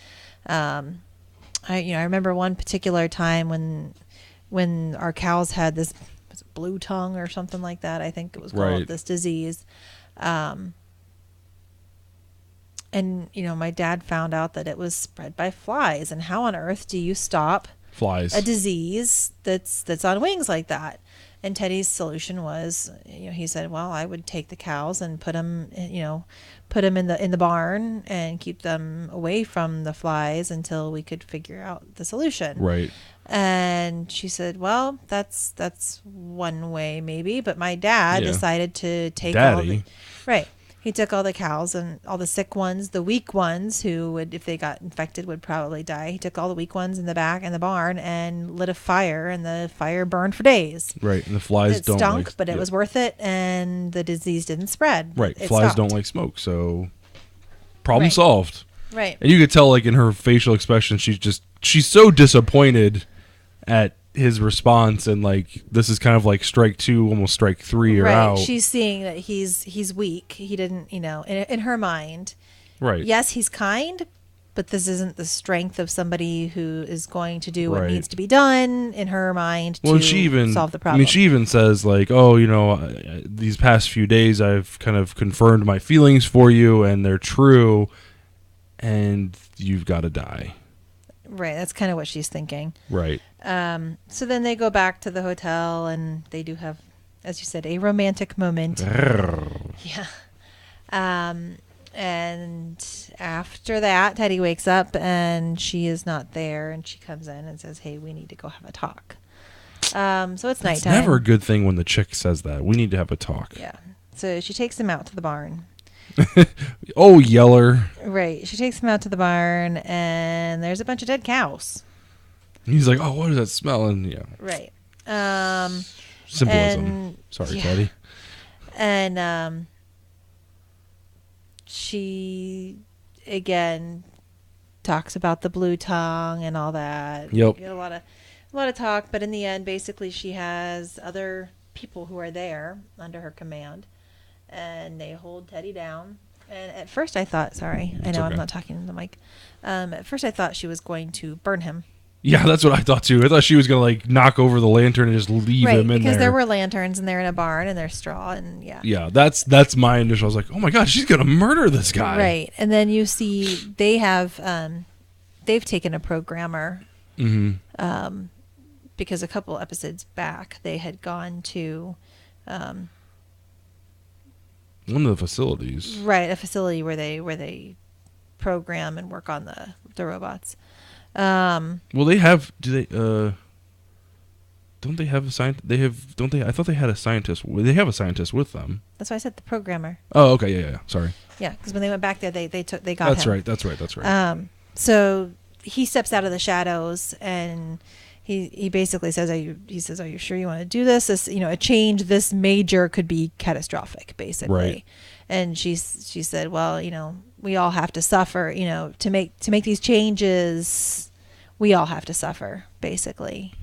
I remember one particular time when our cows had this blue tongue or something like that. I think it was called this disease. And, my dad found out that it was spread by flies, and how on earth do you stop flies, a disease that's on wings like that? And Teddy's solution was, he said, well, I would take the cows and put them in the barn and keep them away from the flies until we could figure out the solution. Right. And she said, well, that's one way maybe, but my dad decided to take He took all the cows and all the sick ones, the weak ones who would, if they got infected, would probably die. He took all the weak ones in the back in the barn and lit a fire, and the fire burned for days. Right, and the flies don't stunk, but it was worth it, and the disease didn't spread. Right, It flies stopped. don't like smoke, so problem solved. Right. And you could tell, in her facial expression, she's so disappointed at his response, and this is kind of like strike two, almost strike three, or out. She's seeing that he's weak. He didn't, in her mind. Right. Yes, he's kind, but this isn't the strength of somebody who is going to do what needs to be done in her mind to solve the problem. She even says these past few days I've kind of confirmed my feelings for you, and they're true, and you've got to die. Right, that's kind of what she's thinking. Right. So then they go back to the hotel, and they do have, as you said, a romantic moment. Yeah. And after that, Teddy wakes up, and she is not there, and she comes in and says, hey, we need to go have a talk. So it's nighttime. It's never a good thing when the chick says that. We need to have a talk. Yeah. So she takes him out to the barn. Oh, Yeller. Right. She takes him out to the barn, and there's a bunch of dead cows. And he's like, oh, what does that smell? And yeah. Right. Symbolism. Sorry, Teddy. And she, again, talks about the blue tongue and all that. Yep. You get a lot of talk, but in the end, basically, she has other people who are there under her command. And they hold Teddy down. And at first I thought, sorry, I know I'm not talking to the mic. At first I thought she was going to burn him. Yeah, that's what I thought too. I thought she was going to knock over the lantern and just leave him in there. Because there were lanterns and they're in a barn and there's straw and yeah. Yeah, that's my initial. I was like, oh my God, she's going to murder this guy. Right. And then you see they've taken a programmer Mm-hmm. Because a couple episodes back they had gone to One of the facilities. right, a facility where they program and work on the robots. Well, they have. Do they? Don't they have a scientist? They have. Don't they? I thought they had a scientist. They have a scientist with them. That's why I said the programmer. Oh, okay. Yeah. Sorry. Yeah, because when they went back there, they got That's him. right. That's right. So he steps out of the shadows and he basically says, "Are you sure you want to do this? This, a change this major could be catastrophic, basically." Right. And she said, "Well, we all have to suffer. To make these changes, we all have to suffer, basically."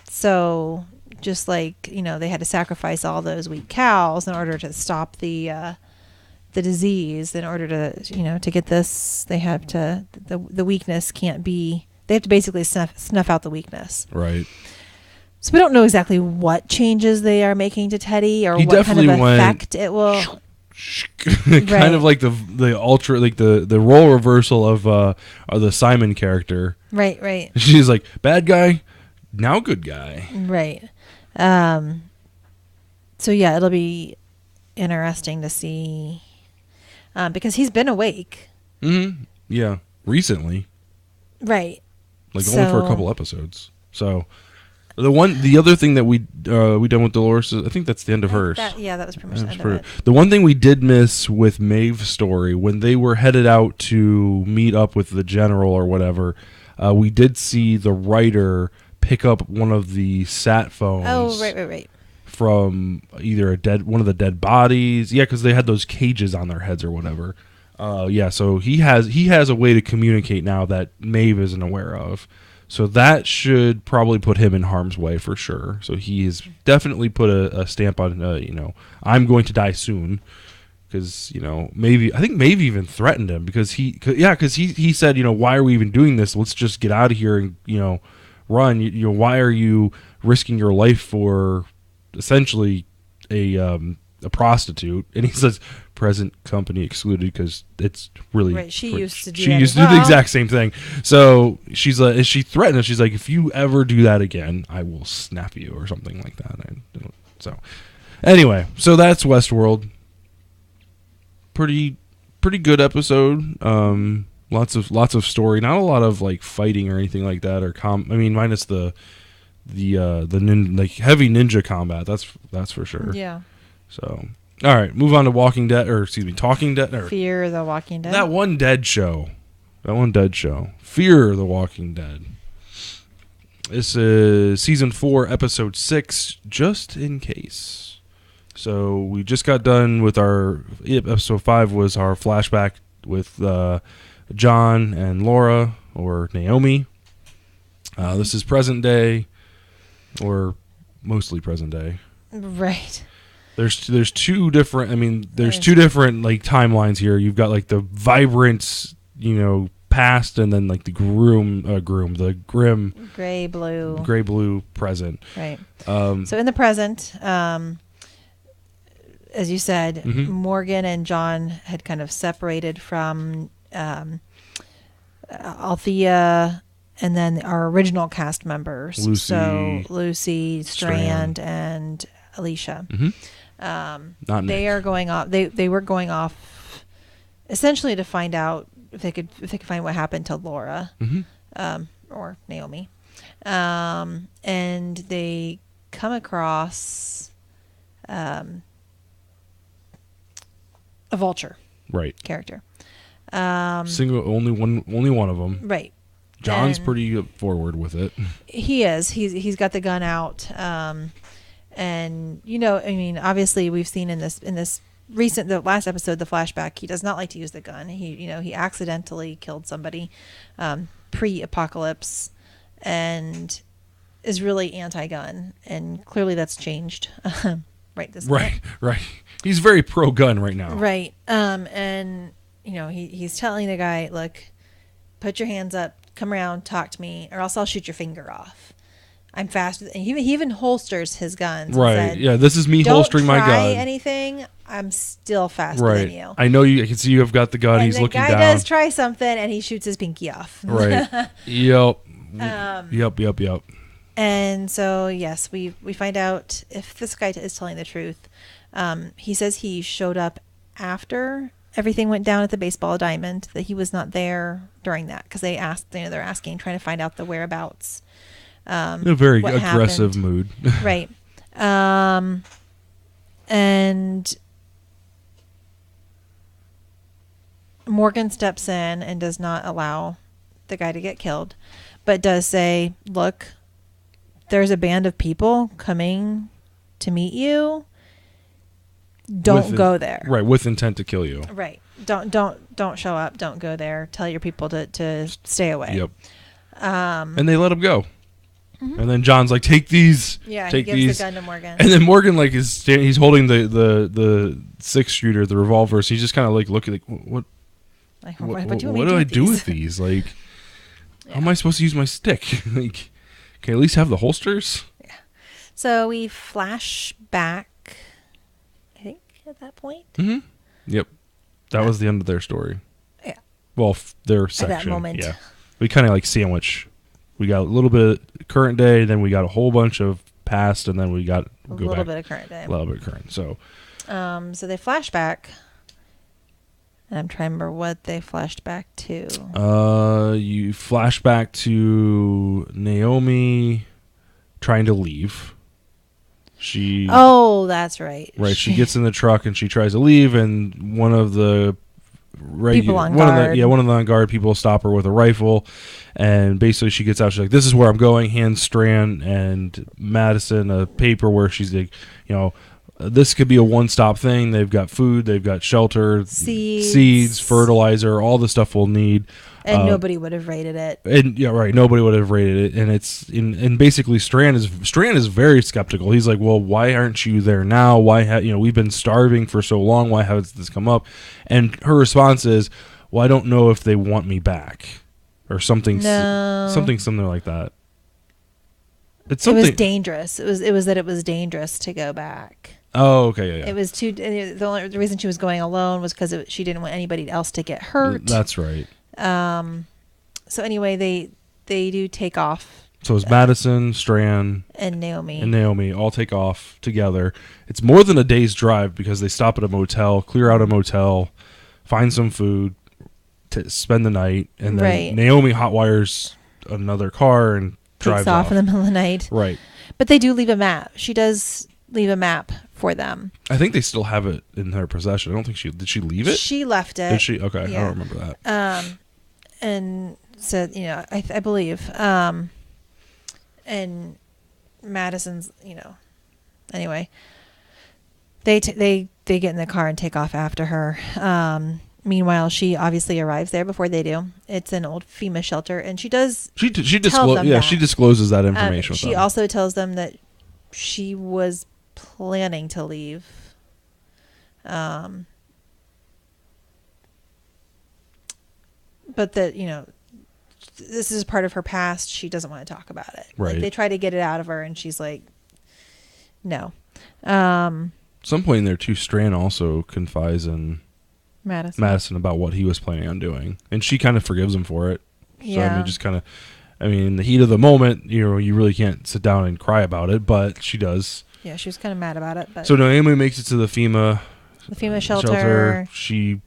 So just like they had to sacrifice all those weak cows in order to stop the disease. In order to to get this, they have to the weakness can't be. They have to basically snuff out the weakness. Right. So we don't know exactly what changes they are making to Teddy or He what kind of definitely went effect it will. kind of like the ultra, like the role reversal of the Simon character. Right. She's like bad guy, now good guy. Right. So yeah, it'll be interesting to see because he's been awake. Mm-hmm. Yeah, recently. Right. Like only for a couple episodes. So the other thing that we done with Dolores, I think that's the end of hers. That was pretty much the end of it. The one thing we did miss with Maeve's story, when they were headed out to meet up with the general or whatever, we did see the writer pick up one of the sat phones. Oh, right. From either one of the dead bodies. Yeah, because they had those cages on their heads or whatever. Yeah, so he has a way to communicate now that Maeve isn't aware of. So that should probably put him in harm's way for sure. So he's definitely put a stamp on, I'm going to die soon. Because, I think Maeve even threatened him because he said, why are we even doing this? Let's just get out of here and, run. Why are you risking your life for essentially a prostitute? And he says present company excluded because it's really right. She used to do the exact same thing. So she's like, she threatened us. She's like, if you ever do that again, I will snap you or something like that. So anyway, so that's Westworld. Pretty good episode. Lots of story. Not a lot of like fighting or anything like that, or minus the heavy ninja combat. That's for sure. Yeah. So, all right, move on to Talking Dead, or Fear the Walking Dead. That one dead show. Fear the Walking Dead. This is season 4, episode 6. Just in case. So we just got done with our episode 5 was our flashback with John and Laura, or Naomi. This is present day, or mostly present day. Right. There's two different. There's two different like timelines here. You've got like the vibrant, past, and then like the the grim, gray blue present. Right. So in the present, as you said, Morgan and John had kind of separated from Althea, and then our original cast members. Lucy, Strand, and Alicia. They are going off. They were going off essentially to find out if they could find what happened to Laura, or Naomi, and they come across a vulture, right, character. Only one of them, right. John's pretty forward with it. He is. He's got the gun out. And obviously we've seen in this the last episode, the flashback, he does not like to use the gun. He accidentally killed somebody pre-apocalypse and is really anti-gun, and clearly that's changed right this minute. Right. He's very pro-gun right now. Right. And he's telling the guy, look, put your hands up, come around, talk to me, or else I'll shoot your finger off. I'm fast. And he even holsters his guns. Right. Said, yeah. This is me holstering my gun. Don't try anything. I'm still faster Right. than you. I know you. I can see you have got the gun. And He's the looking guy down. does try something, and he shoots his pinky off. Right. Yep. Yep. And so, yes, we find out if this guy is telling the truth. He says he showed up after everything went down at the baseball diamond, that he was not there during that, because they asked, they're asking, trying to find out the whereabouts. In a very what aggressive happened. mood. Right. And Morgan steps in and does not allow the guy to get killed, but does say, look, there's a band of people coming to meet you. Don't go there. Right, with intent to kill you. Right. Don't show up. Don't go there. Tell your people to stay away. Yep. And they let him go. Mm-hmm. And then John's like, take these. Yeah, take he gives these. the gun to Morgan. And then Morgan like he's holding the 6-shooter, the revolver. So he's just kind of like looking like, what do I do with these? Like, how am I supposed to use my stick? Like, can I at least have the holsters? Yeah. So we flash back, I think, at that point. Mm-hmm. Yep. That was the end of their story. Yeah. Well, their section. At that moment. Yeah. We kind of like sandwich. We got a little bit of current day, then we got a whole bunch of past, and then we got a little bit of current day. A little bit of current. So they flash back. And I'm trying to remember what they flashed back to. You flash back to Naomi trying to leave. Oh, that's right. Right. She gets in the truck and she tries to leave, and one of the people on guard. One of the on guard people stop her with a rifle, and basically she gets out. She's like, "This is where I'm going." Hands Strand and Madison a paper where she's like, this could be a one-stop thing. They've got food, they've got shelter, seeds, fertilizer, all the stuff we'll need. And nobody would have raided it. And yeah, right. Nobody would have raided it. And and basically Strand is very skeptical. He's like, well, why aren't you there now? Why we've been starving for so long. Why hasn't this come up? And her response is, well, I don't know if they want me back, or something. No. Something like that. It was dangerous. It was that it was dangerous to go back. Oh, okay, yeah. It was the reason she was going alone was because she didn't want anybody else to get hurt. That's right. So anyway, they do take off. So it's Madison, Strand, and Naomi. All take off together. It's more than a day's drive because they stop at a motel, clear out a motel, find some food, to spend the night, and then Naomi hotwires another car and drives off in the middle of the night. Right. But they do leave a map. She does leave a map for them. I think they still have it in their possession. I don't think did she leave it? She left it. Did she? Okay, yeah. I don't remember that. And said, I believe. And Madison's, anyway, they get in the car and take off after her. Meanwhile, she obviously arrives there before they do. It's an old FEMA shelter, and she does. She discloses that information. She also tells them that she was planning to leave. But that, this is part of her past. She doesn't want to talk about it. Right. Like, they try to get it out of her, and she's like, no. Some point in there, too, Strand also confides in Madison about what he was planning on doing. And she kind of forgives him for it. Yeah. So, in the heat of the moment, you really can't sit down and cry about it, but she does. Yeah, she was kind of mad about it. But so Naomi makes it to the FEMA shelter. She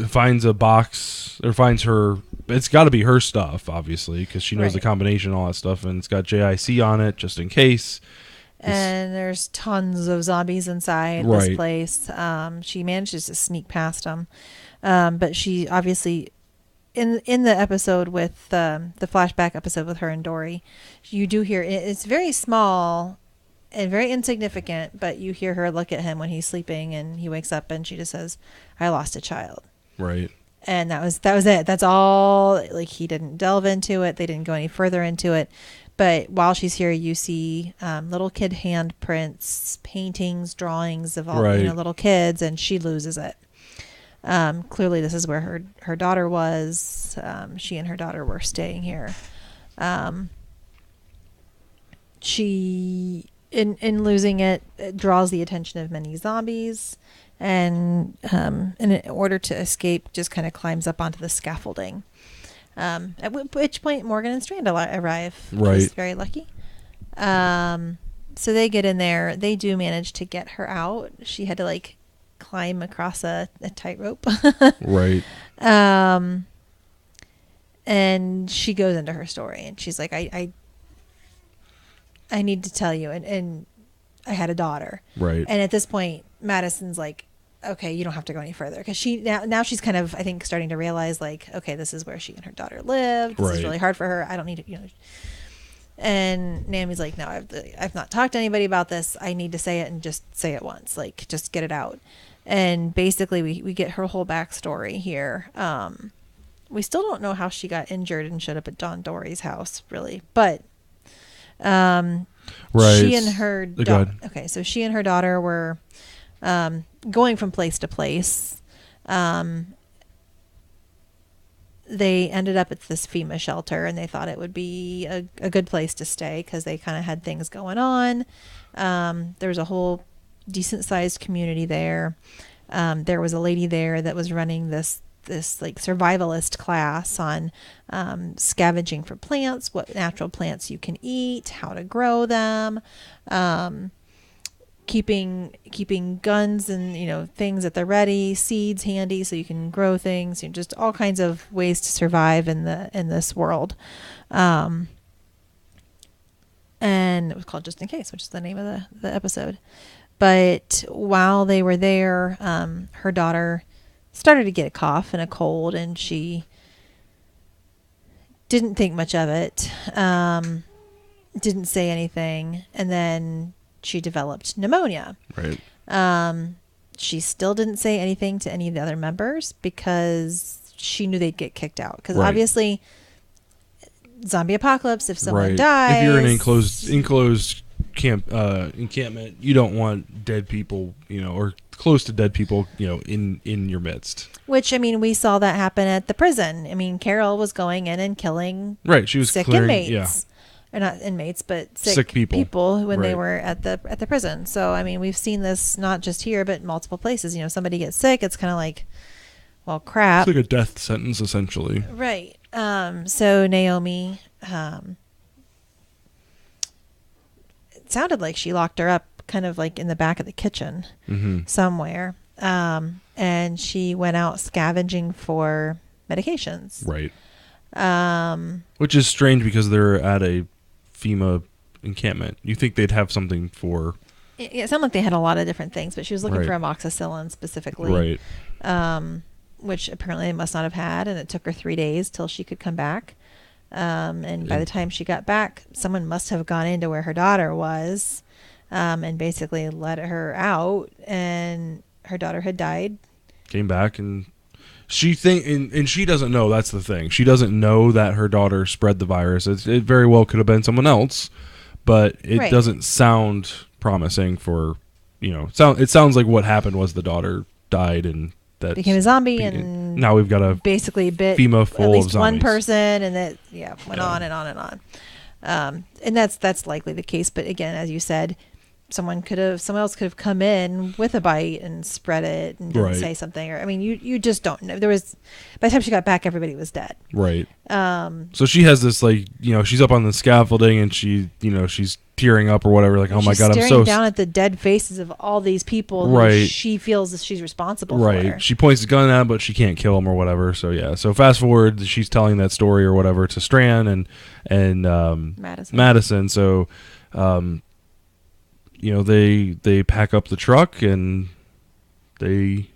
finds a box, or finds her. It's got to be her stuff, obviously, because she knows the combination and all that stuff, and it's got JIC on it just in case. And there's tons of zombies inside this place. She manages to sneak past them, but she obviously, in the episode with the flashback episode with her and Dory, you do hear it's very small and very insignificant, but you hear her look at him when he's sleeping, and he wakes up, and she just says, "I lost a child." Right. And that was it. That's all. Like, he didn't delve into it. They didn't go any further into it. But while she's here, you see little kid handprints, paintings, drawings of all little kids, and she loses it. Clearly, this is where her daughter was. She and her daughter were staying here. She in losing it, it draws the attention of many zombies, and in order to escape, just kind of climbs up onto the scaffolding. At which point Morgan and Strand arrive. Right. She's very lucky. So they get in there. They do manage to get her out. She had to like climb across a tightrope. Right. And she goes into her story, and she's like, I need to tell you, and I had a daughter. Right. And at this point, Madison's like, okay, you don't have to go any further, because she now she's kind of, I think, starting to realize like, okay, this is where she and her daughter lived. This is really hard for her. I don't need to, And Naomi's like, no, I've not talked to anybody about this. I need to say it, and just say it once, like just get it out. And basically, we get her whole backstory here. We still don't know how she got injured and showed up at John Dory's house, really, but she and her okay, so she and her daughter were going from place to place. They ended up at this FEMA shelter, and they thought it would be a good place to stay because they kind of had things going on. There was a whole decent-sized community there. There was a lady there that was running this like survivalist class on scavenging for plants, what natural plants you can eat, how to grow them, keeping guns and things at the ready, seeds handy so you can grow things, just all kinds of ways to survive in this world. And it was called Just in Case, which is the name of the episode. But while they were there, her daughter started to get a cough and a cold, and she didn't think much of it, didn't say anything, and then she developed pneumonia. Right. She still didn't say anything to any of the other members because she knew they'd get kicked out. Because obviously, zombie apocalypse, if someone dies... If you're in an enclosed encampment, you don't want dead people, or close to dead people, in your midst. Which, we saw that happen at the prison. Carol was going in and killing she was sick clearing, inmates. Or not inmates, but sick people when they were at the prison. So, we've seen this not just here, but multiple places. Somebody gets sick, it's kind of like, well, crap. It's like a death sentence, essentially. Right. So Naomi, it sounded like she locked her up kind of like in the back of the kitchen somewhere. And she went out scavenging for medications. Right. Which is strange because they're at a FEMA encampment. You think they'd have something for... It sounded like they had a lot of different things, but she was looking for amoxicillin specifically. Right. Which apparently they must not have had, and it took her 3 days till she could come back. And by the time she got back, someone must have gone into where her daughter was, and basically let her out, and her daughter had died. Came back, and she and she doesn't know. That's the thing. She doesn't know that her daughter spread the virus. It very well could have been someone else, but it doesn't sound promising for, it sounds like what happened was the daughter died and that became a zombie, and now we've got a basically bit FEMA full at least of zombies. one person, and that went on and on and on. And that's likely the case. But again, as you said, someone else could have come in with a bite and spread it and didn't say something, or you just don't know. By the time she got back, everybody was dead. Right. So she has this she's up on the scaffolding, and she's tearing up or whatever, like, oh my god, I'm so staring down at the dead faces of all these people who she feels that she's responsible for. She points the gun at them, but she can't kill them or whatever. So so fast forward, she's telling that story or whatever to Strand and Madison. So they pack up the truck, and they've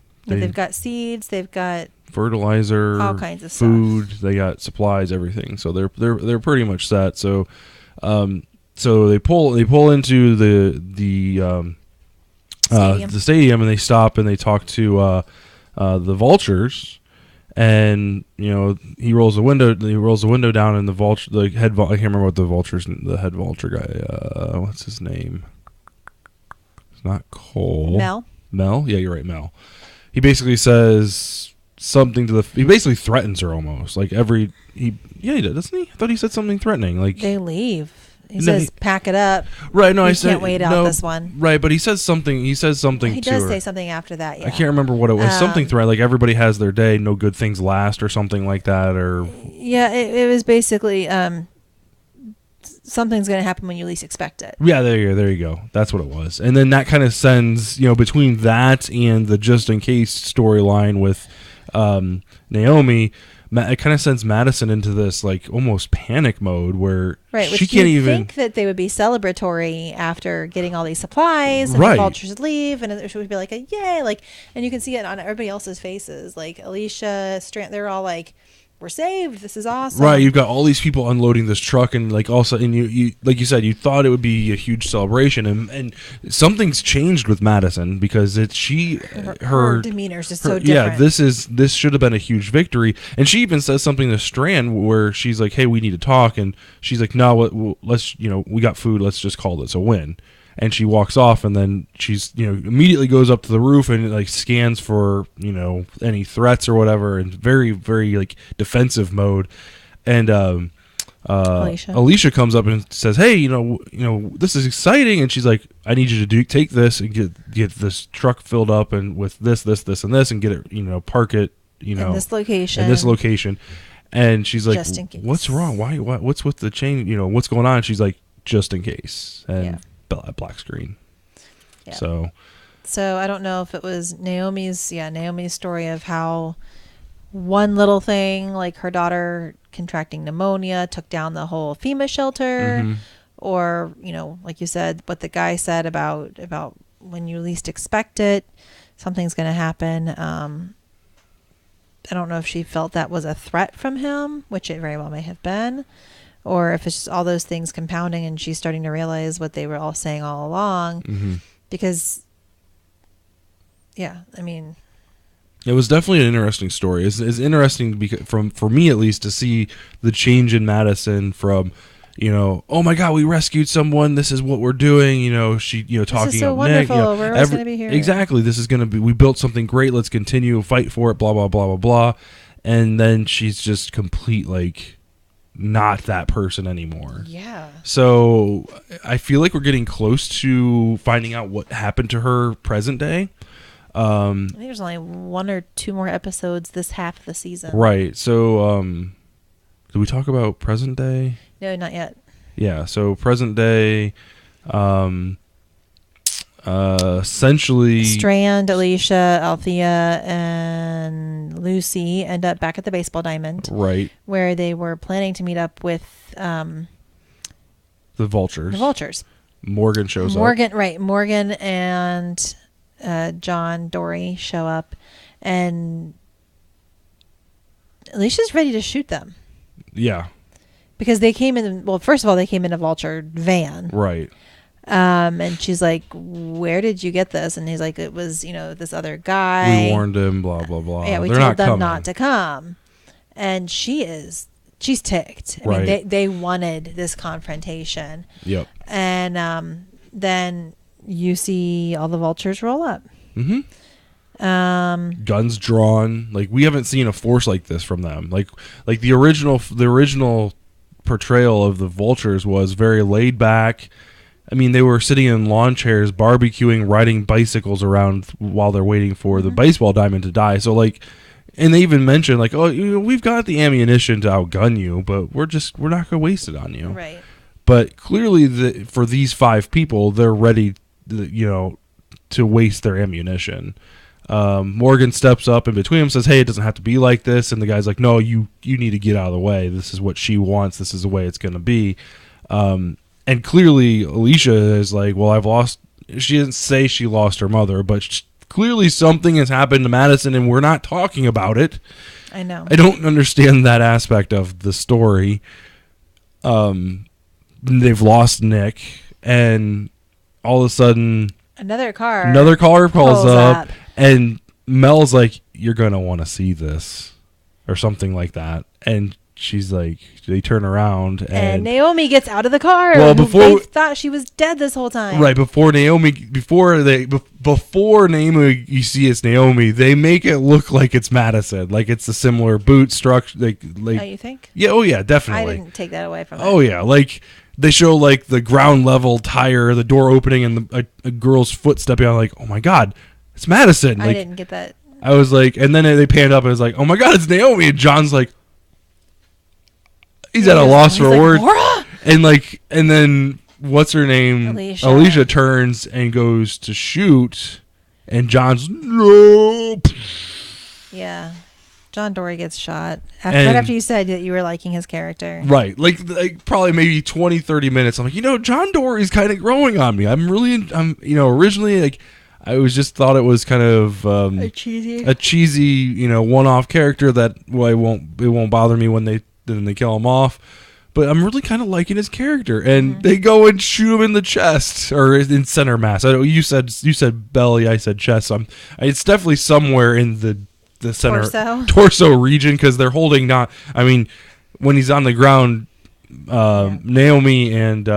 got seeds, they've got fertilizer, all kinds of food stuff. They got supplies, everything. So they're pretty much set. So so they pull into the stadium, and they stop and they talk to the vultures. And he rolls the window down, and the head I can't remember what the head vulture guy, what's his name? Not Cole. Mel? Yeah, you're right, Mel. He basically says something he basically threatens her almost. Like he did, doesn't he? I thought he said something threatening. Like, they leave. He says, "Pack it up." Right? No, I said can't wait out this one. Right, but he says something. He says something. He to does her. say something after that. Yeah. I can't remember what it was. Something throughout, like everybody has their day. No good things last, or something like that. Or yeah, it was basically something's going to happen when you least expect it. Yeah, there you go. That's what it was. And then that kind of sends, between that and the just in case storyline with Naomi, it kind of sends Madison into this like almost panic mode where she can't even think that they would be celebratory after getting all these supplies and the vultures leave, and it would be like a yay, like, and you can see it on everybody else's faces, like Alicia, Strand, they're all like, we're saved, this is awesome. Right, you've got all these people unloading this truck, and like also, and you like you said, you thought it would be a huge celebration, and something's changed with Madison because her demeanor's just so different. Yeah, this should have been a huge victory, and she even says something to Strand where she's like, "Hey, we need to talk," and she's like, "No, let's we got food, let's just call this a win." And she walks off, and then she's immediately goes up to the roof and like scans for any threats or whatever, and very very like defensive mode. And Alicia comes up and says, "Hey, this is exciting." And she's like, "I need you to take this and get this truck filled up and with this and this and get it park it in this location." And she's like, just in case. "What's wrong? Why? What's with the chain? What's going on?" And she's like, "Just in case." And black screen. Yeah. So I don't know if it was Naomi's story of how one little thing, like her daughter contracting pneumonia, took down the whole FEMA shelter, or like you said, what the guy said about when you least expect it, something's going to happen. I don't know if she felt that was a threat from him, which it very well may have been. Or if it's just all those things compounding and she's starting to realize what they were all saying all along. Because, I mean... It was definitely an interesting story. It's interesting because for me at least to see the change in Madison from, oh my God, we rescued someone. This is what we're doing. She talking this is so up wonderful. Nick. We're always going to be here. Exactly. This is going to be. We built something great. Let's continue, fight for it. Blah blah blah blah blah. And then she's just complete like. Not that person anymore. Yeah. So I feel like we're getting close to finding out what happened to her present day. I think there's only 1 or 2 more episodes this half of the season. Right. So did we talk about present day? No, not yet. Yeah. So present day, essentially Strand, Alicia, Althea, and Lucy end up back at the baseball diamond, right, where they were planning to meet up with the vultures. Morgan shows up. Morgan and John Dory show up, and Alicia's ready to shoot them. Yeah, because they came in. Well, first of all, they came in a vulture van, right. And she's like, "Where did you get this?" And he's like, "It was, this other guy. We warned him, blah, blah, blah. Yeah, we told them not to come." And she's ticked. I mean, they wanted this confrontation. Yep. And then you see all the vultures roll up. Guns drawn. Like, we haven't seen a force like this from them. Like the original portrayal of the vultures was very laid back. I mean, they were sitting in lawn chairs, barbecuing, riding bicycles around while they're waiting for the baseball diamond to die. So, like, and they even mentioned, like, "Oh, we've got the ammunition to outgun you, but we're not going to waste it on you." Right. But clearly, for these 5 people, they're ready, to waste their ammunition. Morgan steps up in between them, says, "Hey, it doesn't have to be like this." And the guy's like, "No, you need to get out of the way. This is what she wants. This is the way it's going to be." And clearly, Alicia is like, "Well, I've lost." She didn't say she lost her mother, but clearly something has happened to Madison, and we're not talking about it. I know. I don't understand that aspect of the story. They've lost Nick, and all of a sudden, another car pulls up, and Mel's like, "You're gonna want to see this," or something like that, and she's like, they turn around and Naomi gets out of the car. Well, they thought she was dead this whole time. Right, before Naomi, you see it's Naomi, they make it look like it's Madison, like it's a similar boot structure. Like, oh, you think? Yeah, oh yeah, definitely. I didn't take that away from it. Oh yeah, like they show like the ground level tire, the door opening, and a girl's foot stepping out. Like, oh my god, it's Madison. I Like, didn't get that. I was like, and then they panned up and it was like, oh my god, it's Naomi. And John's like, he's at a loss for words. Laura? And then what's her name? Alicia turns and goes to shoot, and John's no. Yeah. John Dory gets shot right after you said that you were liking his character. Right. Like probably maybe 20, 30 minutes. I'm like, John Dory's kind of growing on me. I'm originally like, I was just thought it was kind of a cheesy, one-off character that it won't bother me when they kill him off. But I'm really kind of liking his character, and they go and shoot him in the chest or in center mass. I know you said belly, I said chest. So it's definitely somewhere in the center torso region, because they're holding when he's on the ground, Naomi and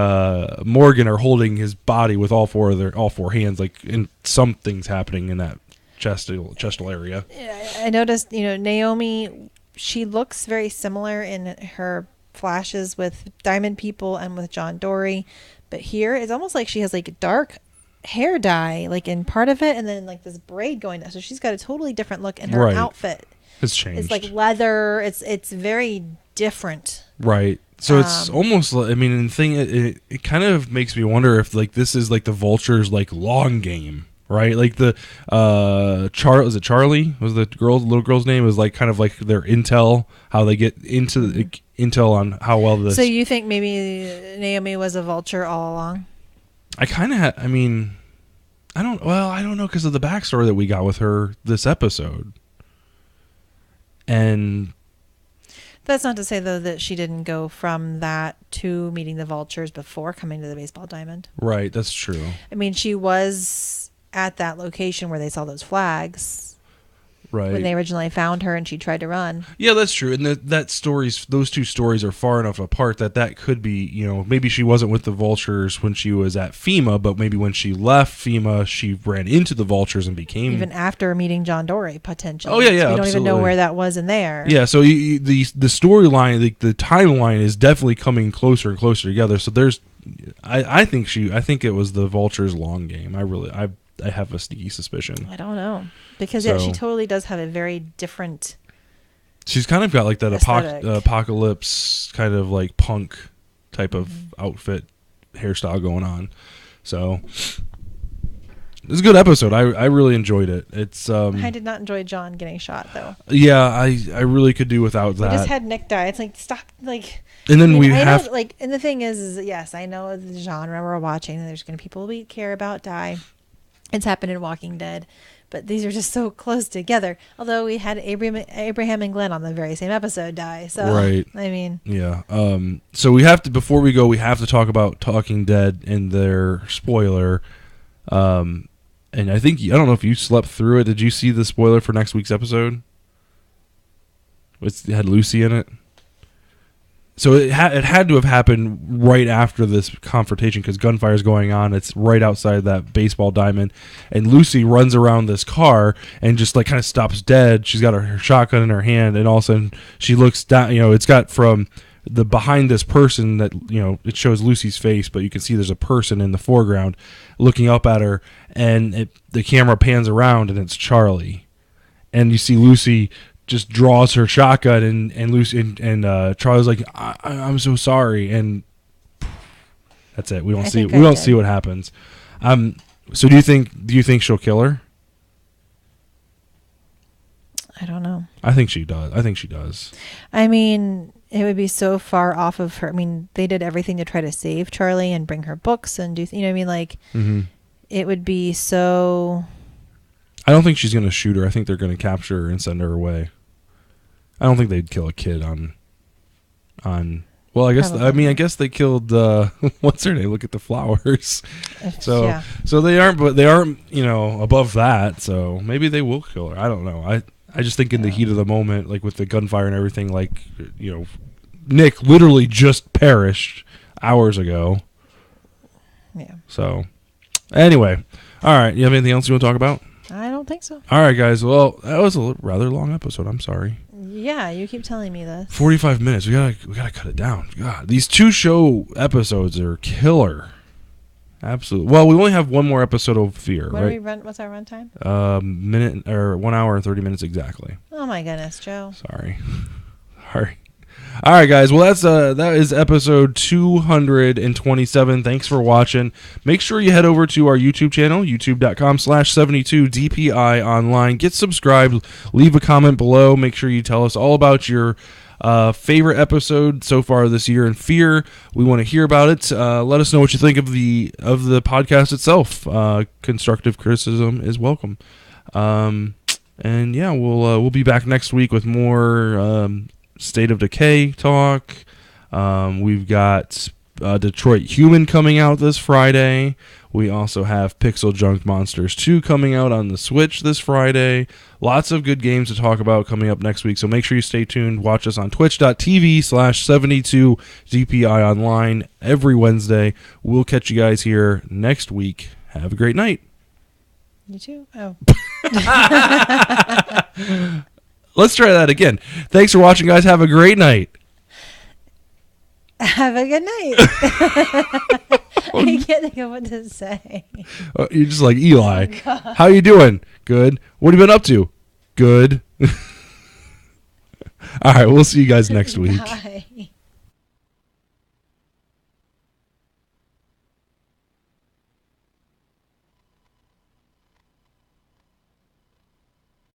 Morgan are holding his body with all four hands, like, and something's happening in that chestal area. Yeah, I noticed, Naomi, she looks very similar in her flashes with Diamond People and with John Dory, but here it's almost like she has like dark hair dye like in part of it, and then like this braid going down, so she's got a totally different look, and her outfit has changed. It's like leather. It's very different, right? So it's almost like, and the thing, it kind of makes me wonder if like this is like the Vulture's like long game, right? Like the was it Charlie was the little girl's name? It was like kind of like their intel, how they get into the intel on how well this. So you think maybe Naomi was a Vulture all along? I kind of I don't know, because of the backstory that we got with her this episode. And that's not to say, though, that she didn't go from that to meeting the Vultures before coming to the Baseball Diamond. Right, that's true. I mean, she was at that location where they saw those flags. Right. When they originally found her and she tried to run. Yeah, that's true. And those two stories are far enough apart that could be, maybe she wasn't with the Vultures when she was at FEMA, but maybe when she left FEMA, she ran into the Vultures and became... Even after meeting John Dory, potentially. Oh, yeah, we don't absolutely. Even know where that was in there. Yeah, so the storyline, the timeline is definitely coming closer and closer together. So there's... I think it was the Vultures' long game. I have a sneaky suspicion. I don't know. Because she totally does have a very different... She's kind of got like that apocalypse kind of like punk type of outfit hairstyle going on. So it was a good episode. I really enjoyed it. It's I did not enjoy John getting shot though. Yeah, I really could do without that. We just had Nick die. It's like, stop, like... And then and the thing is yes, I know the genre we're watching, and there's going to be people we care about die. It's happened in Walking Dead, but these are just so close together. Although we had Abraham and Glenn on the very same episode die. So, right. I mean. Yeah. So we have to, before we go, we have to talk about Talking Dead and their spoiler. And I don't know if you slept through it. Did you see the spoiler for next week's episode? It had Lucy in it. So it had to have happened right after this confrontation, because gunfire's going on. It's right outside that baseball diamond, and Lucy runs around this car and just like kind of stops dead. She's got her shotgun in her hand, and all of a sudden she looks down. It's got from the behind this person that it shows Lucy's face, but you can see there's a person in the foreground looking up at her, and the camera pans around and it's Charlie, and you see Lucy just draws her shotgun, and Lucy and Charlie's like, I'm so sorry, and that's it. We don't see what happens. So do you think she'll kill her? I don't know. I think she does. I mean, it would be so far off of her. I mean, they did everything to try to save Charlie and bring her books and do what I mean? Like, it would be so... I don't think she's going to shoot her. I think they're going to capture her and send her away. I don't think they'd kill a kid on. Well, I guess they killed what's her name? Look at the flowers. So they aren't above that. So maybe they will kill her. I don't know. I just think in the heat of the moment, like with the gunfire and everything, like Nick literally just perished hours ago. Yeah. So anyway, all right. You have anything else you want to talk about? I don't think so. All right, guys. Well, that was a rather long episode. I'm sorry. Yeah, you keep telling me this. 45 minutes. We gotta cut it down. God, these 2 show episodes are killer. Absolutely. Well, we only have one more episode of Fear, What right? What's our runtime? Minute or 1 hour and 30 minutes exactly. Oh my goodness, Joe. Sorry. All right, guys. Well, that is episode 227. Thanks for watching. Make sure you head over to our YouTube channel, youtube.com/72DPI online. Get subscribed. Leave a comment below. Make sure you tell us all about your favorite episode so far this year in Fear. We want to hear about it. Let us know what you think of the podcast itself. Constructive criticism is welcome. And yeah, we'll be back next week with more State of Decay talk. We've got Detroit Human coming out this Friday. We also have Pixel Junk Monsters 2 coming out on the Switch this Friday. Lots of good games to talk about coming up next week, so make sure you stay tuned. Watch us on twitch.tv/72DPI online every Wednesday. We'll catch you guys here next week. Have a great night. You too? Oh. Let's try that again. Thanks for watching, guys. Have a great night. Have a good night. I can't think of what to say. You're just like Eli. Oh, how you doing? Good. What have you been up to? Good. All right, we'll see you guys next week. Bye.